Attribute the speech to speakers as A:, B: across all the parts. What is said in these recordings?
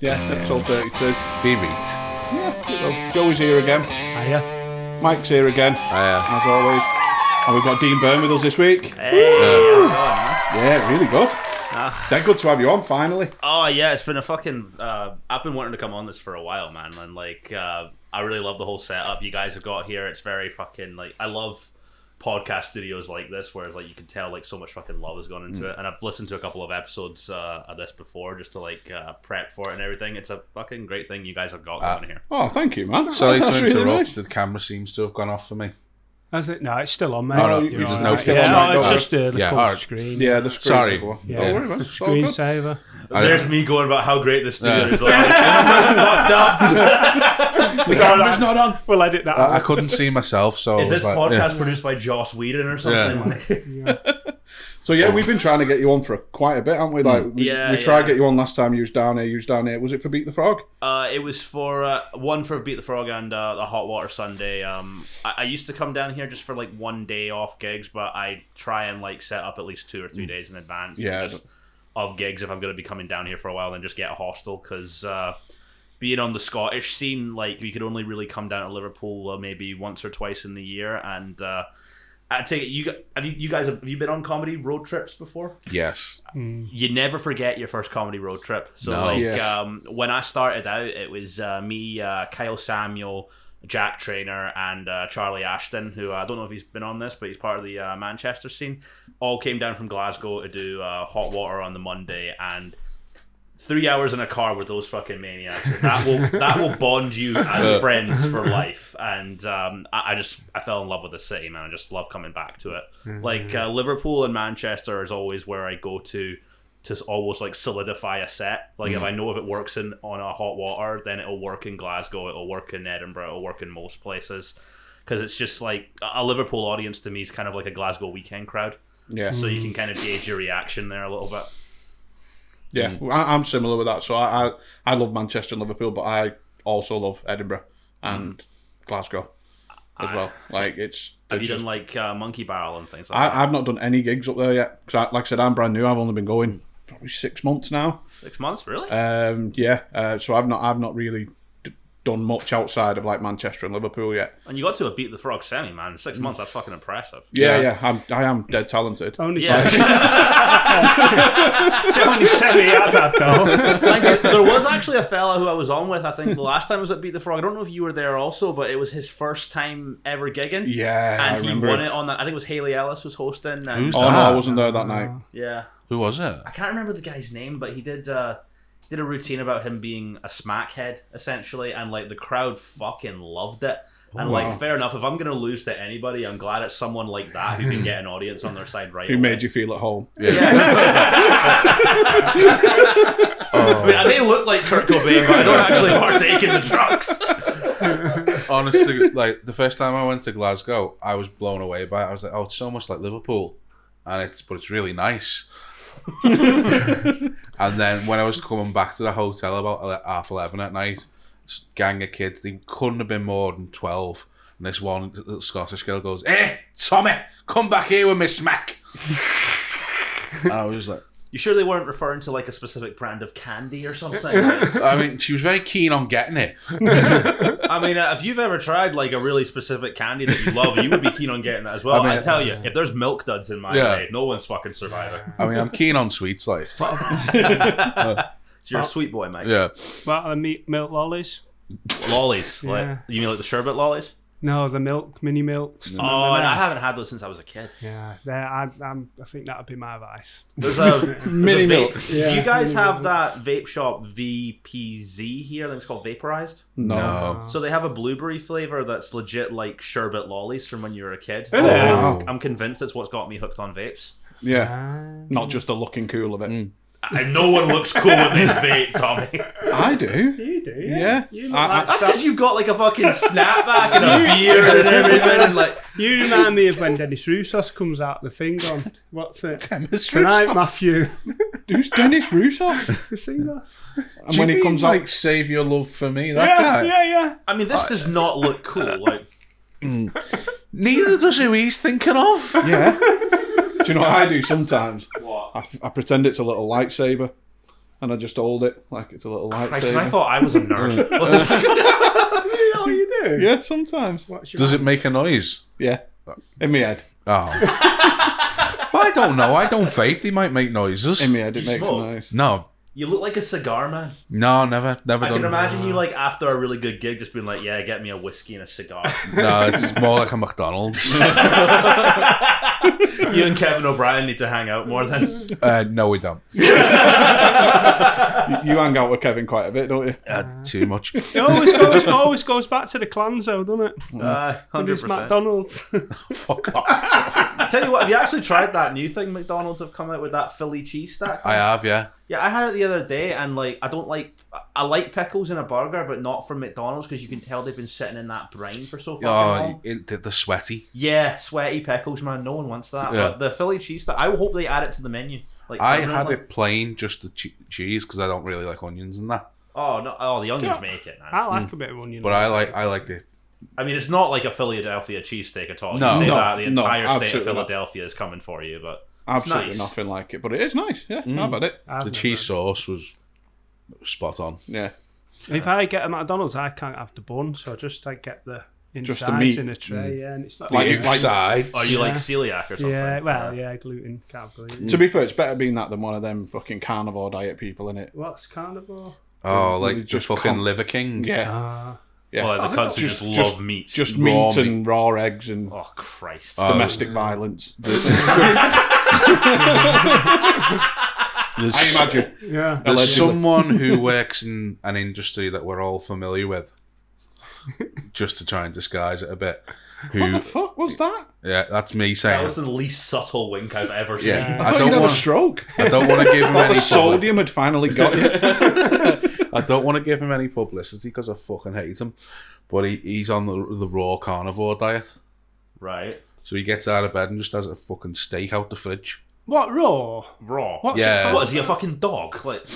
A: Yeah, episode 32.
B: Be read.
A: Yeah, well, Joey's here again.
C: Hiya.
A: Mike's here again, as always. And we've got Dean Beirne with us this week.
D: Hey,
A: Yeah, really good. They're good to have you on, finally.
D: Oh yeah, it's been a fucking. I've been wanting to come on this for a while, man, and like, I really love the whole setup you guys have got here. It's very fucking like, I love podcast studios like this, where it's like you can tell like so much fucking love has gone into it. And I've listened to a couple of episodes of this before just to like prep for it and everything. It's a fucking great thing you guys have got going here.
A: Oh, thank you, man.
B: Sorry
A: That's
B: to
A: really
B: interrupt.
A: nice.
B: The camera seems to have gone off for me.
C: Has it? No, it's still on, mate.
B: Oh, no,
C: You're
B: there's
C: all
B: no
C: right.
B: still
C: Yeah,
A: on,
C: no,
A: mate,
C: it's
A: don't
C: just the
B: Yeah,
C: full
B: alright.
C: screen.
A: Yeah, the screen.
B: Sorry.
A: Don't
C: Yeah.
A: worry, man. It's all good.
C: Screensaver.
D: There's me going about how great the studio
B: Yeah.
D: is. Like, the camera's fucked up.
B: The camera's not on.
C: We'll edit that
B: I
C: out.
B: couldn't see myself, so
D: Is
B: I was
D: this
B: like,
D: podcast produced by Joss Whedon or something?
B: Yeah.
D: Like,
A: So yeah, we've been trying to get you on for quite a bit, haven't we? Like, we tried to get you on last time. You was down here. Was it for Beat the Frog?
D: It was for one for Beat the Frog and the Hot Water Sunday. I used to come down here just for like 1 day off gigs, but I try and like set up at least 2 or 3 days in advance.
A: Yeah,
D: just of gigs if I'm going to be coming down here for a while, and just get a hostel because being on the Scottish scene, like we could only really come down to Liverpool maybe once or twice in the year, and I take it have you been on comedy road trips before?
B: yes.
D: You never forget your first comedy road trip. So
B: No.
D: like
A: Yeah.
D: when I started out, it was me, Kyle Samuel, Jack Trainer, and Charlie Ashton, who I don't know if he's been on this, but he's part of the Manchester scene. All came down from Glasgow to do Hot Water on the Monday, and 3 hours in a car with those fucking maniacs. That will bond you as friends for life. And I fell in love with the city, man. I just love coming back to it. Like Liverpool and Manchester is always where I go to almost like solidify a set. Like if I know if it works on a Hot Water, then it'll work in Glasgow, it'll work in Edinburgh, it'll work in most places. Because it's just like a Liverpool audience to me is kind of like a Glasgow weekend crowd.
A: Yeah.
D: So you can kind of gauge your reaction there a little bit.
A: Yeah, I'm similar with that. So I love Manchester and Liverpool, but I also love Edinburgh and Glasgow as well. Like
D: Have you done like Monkey Barrel and things like that?
A: I've not done any gigs up there yet. Because like I said, I'm brand new. I've only been going probably 6 months now.
D: 6 months, really?
A: So I've not really done much outside of like Manchester and Liverpool yet.
D: And you got to a Beat the Frog semi, man. 6 months, that's fucking impressive.
A: I am dead talented.
C: Only
D: Yeah.
C: it's only 70 yards out though.
D: Like, there was actually a fella who I was on with, I think the last time I was at Beat the Frog. I don't know if you were there also, but it was his first time ever gigging.
A: Yeah, I
D: And he
A: remember
D: won it on that. I think it was Haley Ellis was hosting. And,
B: Who's
A: Oh
B: that?
A: no, I wasn't there that night.
D: yeah.
B: Who was it?
D: I can't remember the guy's name, but he did a routine about him being a smackhead, essentially, and like the crowd fucking loved it. And
A: wow.
D: like, fair enough, if I'm gonna lose to anybody, I'm glad it's someone like that who can get an audience on their side right
A: Who
D: away.
A: made you feel at home?
D: I mean, I may look like Kurt Cobain, but I don't actually partake in the drugs.
B: Honestly, like the first time I went to Glasgow, I was blown away by it. I was like, "Oh, it's so much like Liverpool," but it's really nice. And then when I was coming back to the hotel about 11:30 at night, this gang of kids, they couldn't have been more than 12. And this one little Scottish girl goes, "Hey, Tommy, come back here with me smack." And I was just like,
D: You sure they weren't referring to like a specific brand of candy or something? Like,
B: I mean, she was very keen on getting it.
D: I mean, if you've ever tried like a really specific candy that you love, you would be keen on getting that as well. I tell you, if there's milk duds in my way, no one's fucking surviving.
B: I mean, I'm keen on sweets, like.
D: So you're a sweet boy, Mike.
B: Yeah.
C: What are the milk lollies?
D: Lollies.
C: Yeah.
D: Like, you mean like the sherbet lollies?
C: No, the mini milks.
D: Oh, and I haven't had those since I was a kid.
C: Yeah, I think that would be my advice.
D: There's a
A: Mini
D: vape.
A: milks.
C: Yeah,
D: Do you guys
C: mini
D: have
C: milks.
D: that vape shop VPZ here? I think it's called Vaporized.
A: No.
D: So they have a blueberry flavor that's legit like sherbet lollies from when you were a kid.
C: Really?
A: Wow.
D: I'm convinced it's what's got me hooked on vapes.
A: Yeah. Not just the looking cool of it.
D: And no one looks cool when they vape, Tommy.
A: I do.
C: You do,
A: Yeah.
C: You look
A: I-
C: like
D: That's
C: stuff-
D: because you've got like a fucking snapback and a beard and everything, and like.
C: You remind me of when Dennis Roussos comes out the thing on. What's it?
A: Dennis
C: Tonight,
A: Roussos?
C: Matthew.
A: Who's Dennis Russo?
C: The singer.
A: And when he comes
B: like,
A: out,
B: save your love for me, that guy.
C: Yeah.
D: I mean, this does not look cool. Like,
B: Neither does who he's thinking of.
A: yeah. Do you know what I do sometimes?
D: what?
A: I pretend it's a little lightsaber. and I just hold it like it's a little
D: Christ,
A: lightsaber.
D: I thought I was a nerd.
C: You know what you do?
A: Yeah, sometimes.
B: Does it make a noise?
A: Yeah, in my head.
B: Oh. I don't know. I don't vape. They might make noises.
A: In my head, it
D: Do you
A: makes a
D: smoke?
A: noise.
B: No.
D: You look like a cigar man.
B: No, never
D: I
B: done.
D: can imagine you like after a really good gig just being like, yeah, get me a whiskey and a cigar.
B: No, it's more like a McDonald's.
D: You and Kevin O'Brien need to hang out more then.
B: No, we don't.
A: You hang out with Kevin quite a bit, don't you?
B: Too much.
C: It always goes back to the clans, though, doesn't it?
D: 100%.
C: McDonald's.
B: Fuck off.
D: I tell you what, have you actually tried that new thing McDonald's have come out with, that Philly cheese stack?
B: I have, yeah.
D: Yeah, I had it the other day, and like, I like pickles in a burger, but not from McDonald's because you can tell they've been sitting in that brine for so fucking long.
B: The sweaty.
D: Yeah, sweaty pickles, man. No one wants that.
B: Yeah.
D: But the Philly cheese stack, I hope they add it to the menu. Like,
B: I had
D: permanently.
B: it plain, just the cheese, because I don't really like onions and that.
D: Oh no! Oh, the onions make it, man.
C: I like a bit of onion.
B: But I liked it.
D: I mean, it's not like a Philadelphia cheesesteak at all.
B: No.
D: You say
B: No,
D: that, the entire state of
A: absolutely not.
D: Philadelphia is coming for you, but
A: Absolutely
D: nice.
A: nothing like it, but it is nice. Yeah, how about it?
C: I've
B: The
C: never-
B: cheese sauce was spot on.
A: Yeah,
C: If I get a McDonald's, I can't have the bun, so I just get the
A: Just the
C: insides
A: meat.
C: in a tray. Yeah, and it's not
B: The insides.
D: are you like celiac or something?
C: Yeah, well, yeah, gluten, can't have gluten.
A: to be fair, it's better being that than one of them fucking carnivore diet people, innit?
C: What's carnivore?
B: Oh, like
A: Just
B: just fucking Liver King.
A: Yeah, yeah.
D: Oh, the cunts who just love meat.
A: Just
B: Raw
A: meat and raw eggs and
D: Oh Christ!
A: domestic violence.
B: There's,
A: I imagine.
C: Yeah.
B: there's
A: Allegedly.
B: someone who works in an industry that we're all familiar with, just to try and disguise it a bit.
A: What
B: Who?
A: the fuck was that?
B: Yeah, that's me
D: That
B: saying.
D: was the least subtle wink I've ever seen.
B: Yeah,
A: I thought you'd had a
B: want.
A: stroke.
B: I don't want to give him
A: The
B: any.
A: sodium had finally got you.
B: I don't want to give him any publicity because I fucking hate him. But he's on the raw carnivore diet,
D: Right.
B: so he gets out of bed and just has a fucking steak out the fridge.
C: What, raw?
D: Raw.
C: What's
B: Yeah.
C: it called?
D: What is he, a fucking dog? Like,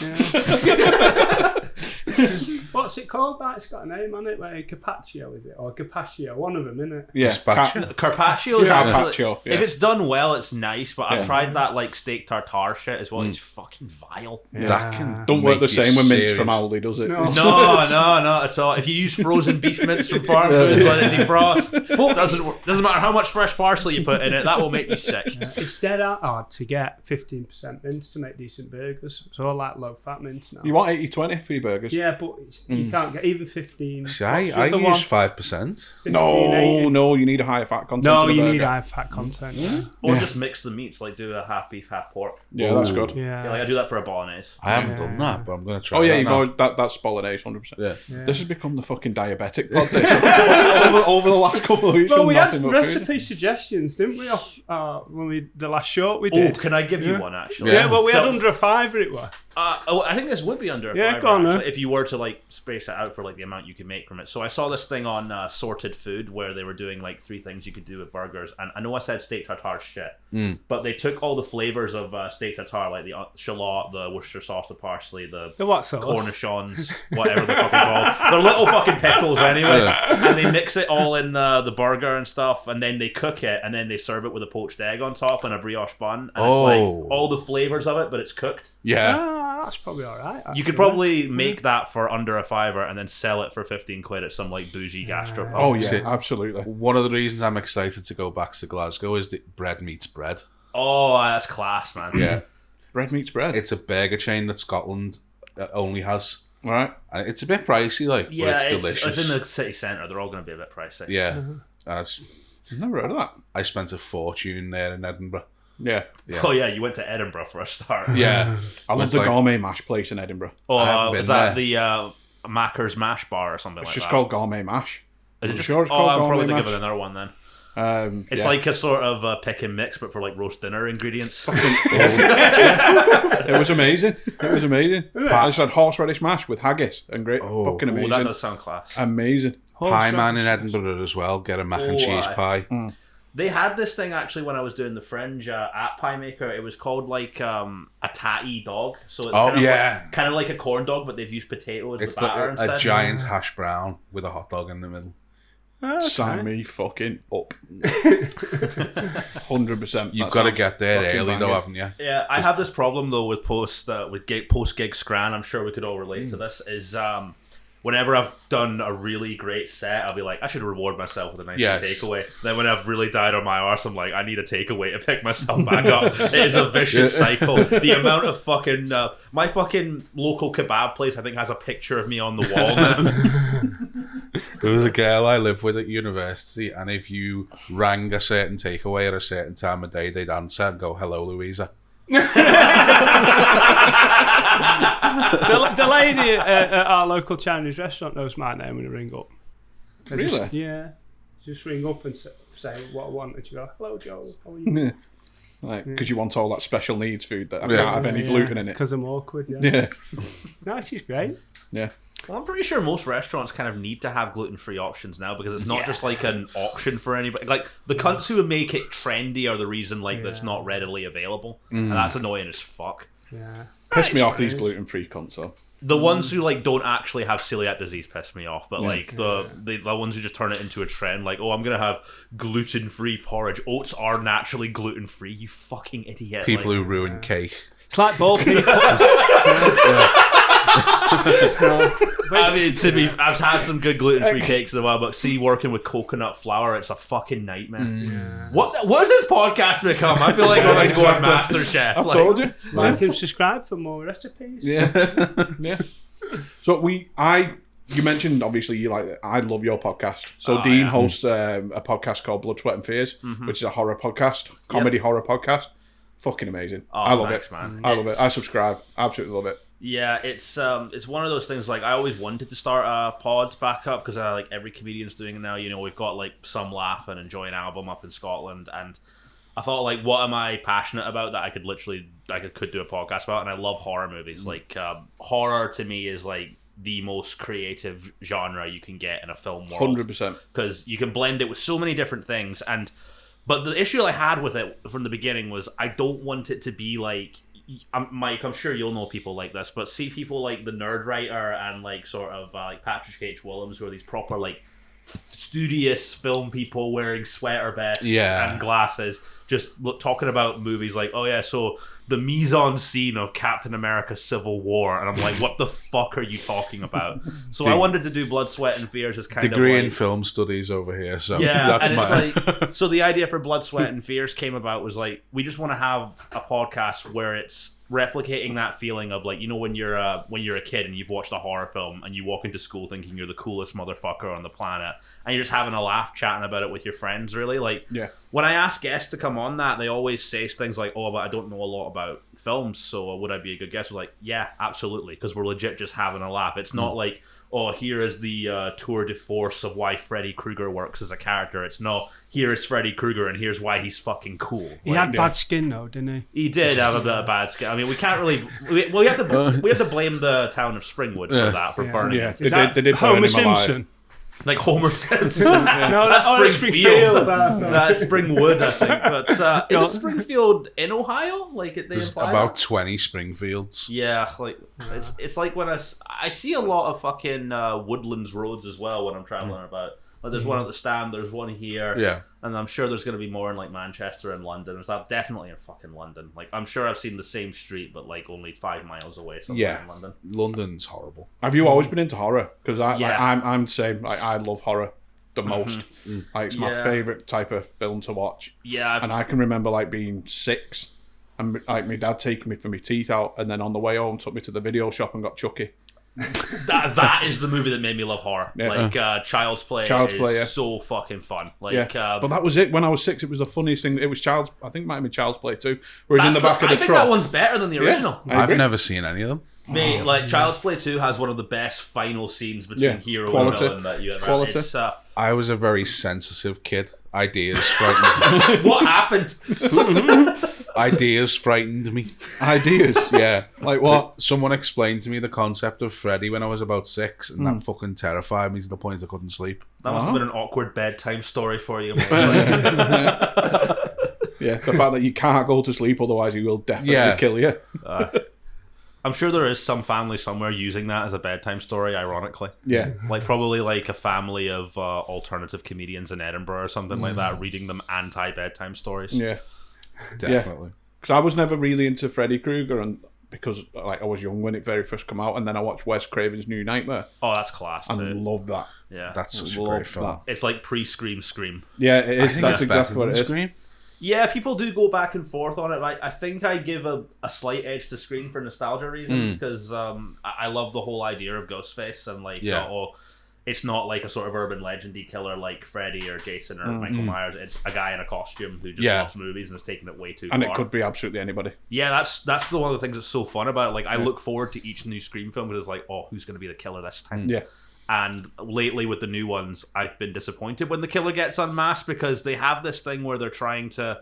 C: What's it called? That it's got a name on it. Like Carpaccio, is it? Or Carpaccio? One of them, isn't it?
A: Yeah,
B: Gazpacho.
D: Carpaccio is
A: Yeah,
D: actually,
A: carpaccio, yeah.
D: if it's done well, it's nice. But I've
A: Yeah.
D: tried that like steak tartare shit as well. It's fucking vile.
B: That can
A: don't work the
B: make you
A: same with mince
B: serious.
A: from Aldi, does it?
C: No.
D: No, not at all. If you use frozen beef mince from farm foods, let it defrost. Doesn't matter how much fresh parsley you put in it. That will make you sick.
C: It's dead hard to get 15% mince to make decent burgers. So I like low fat mince now.
A: You want 80-20 for your burgers?
C: Yeah, but you can't get even 15.
B: See,
C: What's the
B: I
C: other
B: use
C: one?
B: 5%.
C: 15,
A: No,
C: 80.
A: no, you need a higher fat content.
C: No,
A: to the
C: you
A: burger.
C: need high fat content. Yeah.
D: Or just mix the meats, like do a half beef, half pork.
A: Yeah, that's
B: Ooh.
A: good.
C: Yeah.
D: Yeah, like I do that for a bolognese.
B: I haven't done that, but I'm going to try.
A: Oh yeah,
B: that
A: you
B: now.
A: go. That's bolognese, 100%.
B: Yeah.
A: This has become the fucking diabetic pod. This. over the last couple of weeks.
C: Well,
A: from
C: we had
A: nothing but food.
C: recipe suggestions, didn't we? Off when we the last short we
D: Oh,
C: did.
D: can I give you
C: Yeah.
D: one actually?
C: Yeah, well, we had
D: So-
C: under a fiver. It was.
D: I think this would be under a
C: Yeah,
D: fiver,
C: go on,
D: actually,
C: then.
D: if you were to like space it out for like the amount you could make from it. So I saw this thing on Sorted Food where they were doing like 3 things you could do with burgers, and I know I said steak tartare shit, but they took all the flavors of steak tartare, like the shallot, the Worcester sauce, the parsley, the
C: The what sauce?
D: cornichons, whatever they're fucking called. They're little fucking pickles anyway, and they mix it all in the burger and stuff, and then they cook it, and then they serve it with a poached egg on top and a brioche bun, and it's like all the flavors of it, but it's cooked.
B: Yeah.
C: That's probably all right.
D: You could probably make that for under a fiver and then sell it for 15 quid at some like bougie gastropub.
A: Oh yeah,
B: See,
A: absolutely.
B: One of the reasons I'm excited to go back to Glasgow is that bread meets bread.
D: Oh, that's class, man.
B: Yeah.
A: Bread meets bread.
B: It's a burger chain that Scotland only has.
A: All right.
B: And it's a bit pricey, like,
D: Yeah,
B: but it's delicious.
D: It's in the city centre. They're all going to be a bit pricey.
B: Yeah.
A: Never heard of that.
B: I spent a fortune there in Edinburgh.
A: Yeah.
D: Oh yeah, you went to Edinburgh for a start.
B: Yeah.
A: I love
B: It's
A: the
B: like-
A: gourmet mash place in Edinburgh.
D: Oh,
B: I haven't
D: is
B: been
D: that
B: there.
D: the Macker's Mash Bar or something
A: It's
D: like
A: just
D: that?
A: called gourmet mash.
D: Is it
A: I'm
D: just?
A: sure it's
D: oh,
A: called
D: I'm probably
A: gourmet
D: thinking of
A: mash.
D: another one then. It's
A: Yeah.
D: like a sort of pick and mix, but for like roast dinner ingredients.
A: It was amazing. It was amazing. I just had horseradish mash with haggis and great. Fucking
D: Oh,
A: amazing.
D: that does sound class.
A: Amazing.
B: Pie man in Edinburgh as well. Get a mac and cheese
D: aye.
B: pie.
D: They had this thing actually when I was doing the Fringe at Pie Maker. It was called like a tatty dog. So it's
B: Oh,
D: kind of
B: yeah.
D: like, kind of like a corn dog, but they've used potatoes
B: It's
D: with batter
B: like
D: instead.
B: a giant hash brown with a hot dog in the middle.
A: sign me fucking up. 100%.
B: You've got to get there early, though, haven't you?
D: Yeah, I have this problem though with post gig scran. I'm sure we could all relate to this. Is whenever I've done a really great set, I'll be like, I should reward myself with a nice takeaway. Then when I've really died on my arse, I'm like, I need a takeaway to pick myself back up. It is a vicious cycle. The amount of fucking my fucking local kebab place, I think, has a picture of me on the wall now.
B: There was a girl I lived with at university, and if you rang a certain takeaway at a certain time of day, they'd answer and go, "Hello, Louisa."
C: The lady at our local Chinese restaurant knows my name when I ring up.
A: Really?
C: Just ring up and say what I want, and she go, "Hello, Joe, how are you?"
A: Like, because you want all that special needs food that can't have any gluten in it.
C: Because I'm awkward.
A: Yeah.
C: No, she's great.
A: Yeah.
D: Well, I'm pretty sure most restaurants kind of need to have gluten-free options now, because it's not just like an option for anybody. Like, the cunts who make it trendy are the reason that's not readily available, and that's annoying as fuck.
C: Yeah.
A: Piss me off, these gluten-free cunts, though.
D: The ones who like don't actually have celiac disease piss me off, but like the ones who just turn it into a trend, like, oh, I'm gonna have gluten-free porridge. Oats are naturally gluten-free. You fucking idiot.
B: People who ruin cake.
C: It's like bald people.
D: I mean, I've had some good gluten-free cakes in a while, but see, working with coconut flour, it's a fucking nightmare. What has this podcast become? I feel like we're like going MasterChef.
A: I told you.
C: Like and subscribe for more recipes.
A: Yeah. So you mentioned, obviously, I love your podcast. So Dean hosts a podcast called Blood, Sweat and Fears, which is a horror podcast, comedy horror podcast. Fucking amazing. I love it, man. I love it. I subscribe. Absolutely love it.
D: Yeah, it's one of those things. Like, I always wanted to start pods back up, because like every comedian's doing it now. You know, we've got like Some Laugh and Enjoy an Album up in Scotland, and I thought, like, what am I passionate about that I could do a podcast about? And I love horror movies. Like, horror to me is like the most creative genre you can get in a film world.
A: 100%.
D: Because you can blend it with so many different things. But the issue I had with it from the beginning was, I don't want it to be like, Mike, I'm sure you'll know people like this, but see people like the Nerd Writer and like sort of like Patrick H. Willems, who are these proper like studious film people wearing sweater vests and glasses, just talking about movies like, oh yeah, so the mise-en-scene of Captain America Civil War, and I'm like, what the fuck are you talking about? So I wanted to do Blood, Sweat and Fears as kind
B: degree
D: of like,
B: in film studies over here, so
D: that's and it's like, so the idea for Blood, Sweat and Fears came about was like, we just want to have a podcast where it's replicating that feeling of like, you know, when you're a kid and you've watched a horror film and you walk into school thinking you're the coolest motherfucker on the planet, and you're just having a laugh chatting about it with your friends. Really, like, when I ask guests to come on that, they always say things like, oh, but I don't know a lot about films, so would I be a good guest? We're like, yeah, absolutely, because we're legit just having a laugh. It's not like, oh, here is the tour de force of why Freddy Krueger works as a character. It's not, here is Freddy Krueger and here's why he's fucking cool.
C: He had bad skin though, didn't he?
D: He did have a bit of bad skin. I mean, we can't really. We have to blame the town of Springwood for that, for burning.
A: Yeah,
D: it.
A: they did
C: Homer
A: burn him alive.
C: Simpson.
D: Like Homer Simpson.
C: No,
D: that's Springfield.
C: Springfield.
D: That's Springwood, I think. But is it Springfield in Ohio? Like,
B: there's about 20 Springfields.
D: Yeah, like it's like when I see a lot of fucking Woodlands roads as well when I'm traveling about. Like, there's one at the stand, there's one here, and I'm sure there's going to be more in like Manchester and London. There's definitely in fucking London. Like, I'm sure I've seen the same street, but like only 5 miles away. Somewhere in London.
B: London's horrible.
A: Have you always been into horror? Because I'm the same. Like, I love horror the most. Like, it's my favorite type of film to watch.
D: Yeah,
A: and I can remember like being 6, and like my dad taking me for my teeth out, and then on the way home took me to the video shop and got Chucky.
D: that is the movie that made me love horror. Like Child's Play is so fucking fun. Like,
A: but that was it. When I was 6, it was the funniest thing. It was I think it might have been Child's Play 2, where he's in the back of the truck.
D: I think that one's better than the original.
B: I've never seen any of them.
D: Mate, like Child's Play 2 has one of the best final scenes between hero and villain that you ever had.
B: I was a very sensitive kid. Ideas frightened me.
D: What happened?
B: Ideas frightened me.
A: Ideas?
B: Yeah.
A: Like what?
B: Someone explained to me the concept of Freddy when I was about 6, and that fucking terrified me to the point I couldn't sleep.
D: That must have been an awkward bedtime story for you.
A: Yeah, the fact that you can't go to sleep, otherwise he will definitely kill you.
D: I'm sure there is some family somewhere using that as a bedtime story, ironically.
A: Yeah.
D: Like probably like a family of alternative comedians in Edinburgh or something like that, reading them anti-bedtime stories.
A: Yeah.
B: Definitely.
A: Because I was never really into Freddy Krueger, and because like I was young when it very first came out, and then I watched Wes Craven's New Nightmare.
D: Oh, that's class too.
A: And love that.
D: Yeah.
B: That's such a
A: Love
B: great film.
A: that.
D: It's like pre-Scream Scream.
A: Yeah, it
B: I
A: is.
B: think
A: That's
B: that's better
A: exactly what
B: than
A: it is.
B: Scream.
D: Yeah, people do go back and forth on it. I think I give a slight edge to Scream for nostalgia reasons, because I love the whole idea of Ghostface, and like, it's not like a sort of urban legendy killer like Freddy or Jason or Michael Myers. It's a guy in a costume who just loves movies and has taken it way too far.
A: And it could be absolutely anybody.
D: Yeah, that's one of the things that's so fun about it. Like, I look forward to each new Scream film, because it's like, oh, who's going to be the killer this time?
A: Yeah.
D: And lately with the new ones, I've been disappointed when the killer gets unmasked, because they have this thing where they're trying to...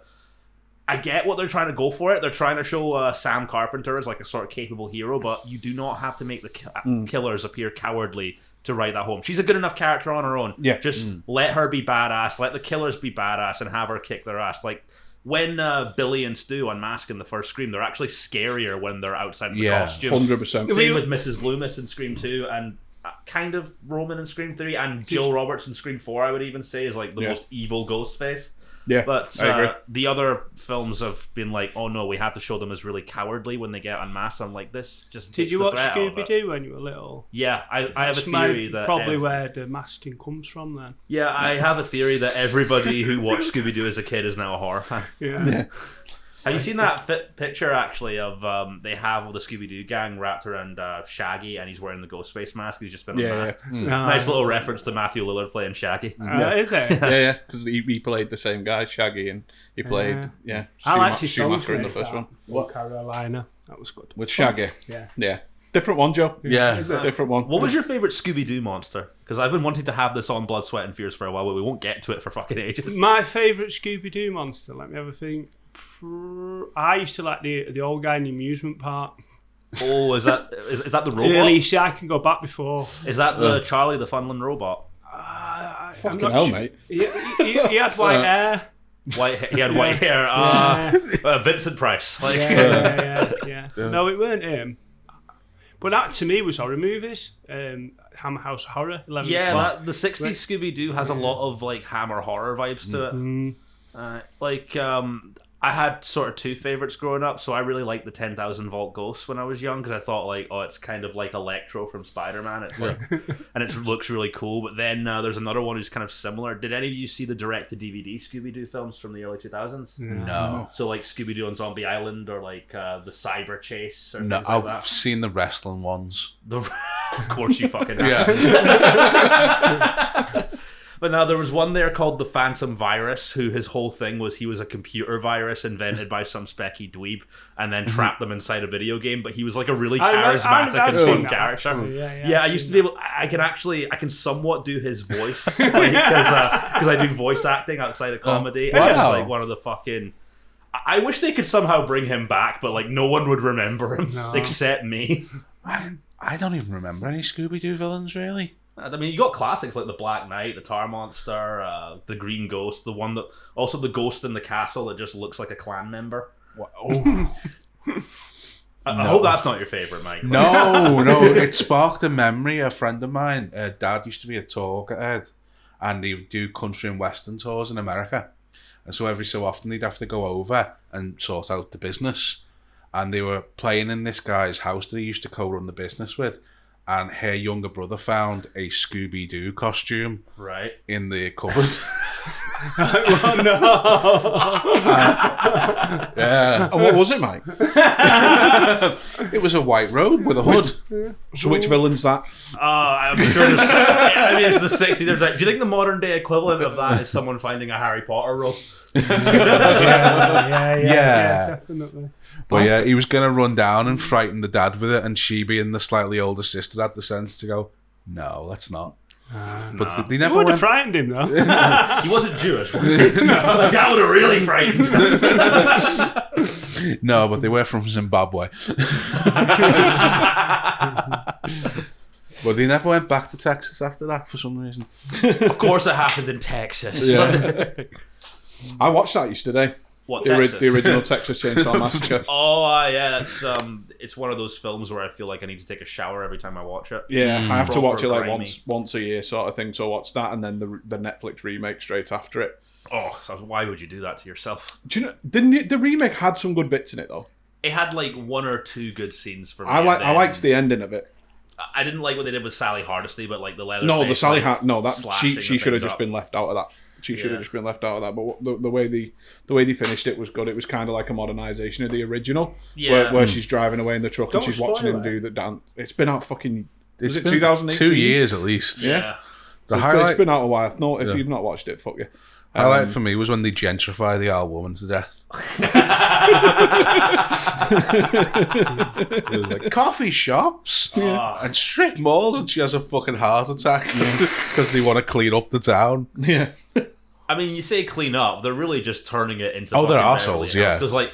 D: I get what they're trying to go for it. They're trying to show Sam Carpenter as like a sort of capable hero, but you do not have to make the killers appear cowardly to write that home. She's a good enough character on her own.
A: Yeah.
D: Just let her be badass, let the killers be badass, and have her kick their ass. Like, when Billy and Stu unmask in the first Scream, they're actually scarier when they're outside the costume.
A: 100%.
D: Same with Mrs. Loomis in Scream 2, and kind of Roman in Scream 3, and Jill Roberts in Scream 4, I would even say, is like the most evil Ghostface.
A: Yeah,
D: but
A: I agree.
D: The other films have been like, oh no, we have to show them as really cowardly when they get unmasked. I'm like, this just...
C: Did you watch Scooby-Doo when you were little?
D: Yeah, I have a theory that...
C: Probably where the masking comes from then.
D: Yeah, I have a theory that everybody who watched Scooby-Doo as a kid is now a horror fan.
C: Yeah.
D: Have you seen that picture, actually, of they have the Scooby-Doo gang wrapped around Shaggy, and he's wearing the Ghostface mask? He's just been unmasked. Nice little reference to Matthew Lillard playing Shaggy.
C: Is it?
A: Yeah, because he played the same guy, Shaggy, and he played,
C: I liked his
A: Schumacher in the first one.
C: What? Carolina. That was good.
A: With Shaggy.
C: Yeah.
A: Different one, Joe.
B: Yeah.
A: Different one.
D: What was your favourite Scooby-Doo monster? Because I've been wanting to have this on Blood, Sweat and Fears for a while, but we won't get to it for fucking ages.
C: My favourite Scooby-Doo monster, let me have a think. I used to like the old guy in the amusement park.
D: Oh, is that the robot?
C: Early, I can go back before.
D: Is that the Charlie the Funland robot?
A: Fucking hell, mate.
C: He had white hair.
D: He had white hair. Vincent Price. Like,
C: yeah. No, it weren't him. But that to me was horror movies. Hammer House Horror. 11 o'clock.
D: The 60s Scooby-Doo has a lot of like Hammer horror vibes to it. I had sort of two favourites growing up, so I really liked the 10,000 Volt Ghost when I was young, because I thought like, oh, it's kind of like Electro from Spider-Man. It's like, and it looks really cool. But then there's another one who's kind of similar. Did any of you see the direct-to-DVD Scooby-Doo films from the early 2000s?
B: No.
D: So like Scooby-Doo on Zombie Island, or like the Cyber Chase, or
B: No,
D: things like
B: I've
D: that.
B: seen the wrestling ones.
D: Of course you fucking have.
B: Yeah.
D: But now there was one there called the Phantom Virus, who his whole thing was he was a computer virus invented by some specky dweeb and then trapped them inside a video game. But he was like a really charismatic and fun character. Yeah, I used to be able. I can somewhat do his voice because I do voice acting outside of comedy.
B: Wow.
D: And it's like one of the fucking. I wish they could somehow bring him back, but like no one would remember him except me.
B: I don't even remember any Scooby-Doo villains, really.
D: I mean, you got classics like the Black Knight, the Tar Monster, the Green Ghost, the one that also the ghost in the castle that just looks like a clan member.
B: Oh.
D: I hope that's not your favorite, Mike.
B: No, it sparked a memory. A friend of mine, Dad used to be a tour guide, and he would do country and western tours in America, and so every so often he'd have to go over and sort out the business. And they were playing in this guy's house that he used to co-run the business with. And her younger brother found a Scooby-Doo costume in the cupboard.
C: Oh, no.
A: Yeah. And what was it, Mike?
B: It was a white robe with a hood.
A: So which villain's that?
D: I'm sure I mean, it's the 60s. Do you think the modern day equivalent of that is someone finding a Harry Potter robe?
C: Yeah, definitely.
B: But yeah, he was going to run down and frighten the dad with it, and she, being the slightly older sister, had the sense to go, no, let's not. But they never
C: would have
B: went...
C: frightened him, though.
D: He wasn't Jewish, was he? Like, that would have really frightened him.
B: No, but they were from Zimbabwe. But they never went back to Texas after that for some reason.
D: Of course it happened in Texas.
B: Yeah.
A: I watched that yesterday.
D: What,
A: The
D: Texas?
A: original Texas Chainsaw Massacre.
D: Oh, yeah, that's it's one of those films where I feel like I need to take a shower every time I watch it.
A: Yeah, I have to
D: Proper
A: watch it like
D: grimy.
A: once a year sort of thing. So watch that and then the Netflix remake straight after it.
D: Oh, so why would you do that to yourself?
A: Do you know the remake had some good bits in it though?
D: It had like one or two good scenes for me.
A: I
D: and then
A: liked the ending of it.
D: I didn't like what they did with Sally Hardesty, but like the leather.
A: No, the Sally
D: that
A: she should have just been left out of that. She should have just been left out of that. But the way they finished it was good. It was kind of like a modernisation of the original, where she's driving away in the truck and she's watching him do the dance. It's been out fucking. Was it 2018?
B: 2 years at least.
D: Yeah.
B: The
A: It's
B: highlight,
A: been out a while. No, if you've not watched it, fuck you.
B: highlight for me was when they gentrify the old woman to death. It was like coffee shops and strip malls, and she has a fucking heart attack because they want to clean up the town.
A: Yeah.
D: I mean, you say clean up, they're really just turning it into.
B: Oh, they're
D: fucking
B: arseholes,
D: Beverly Hills.
B: yeah.
D: Because like,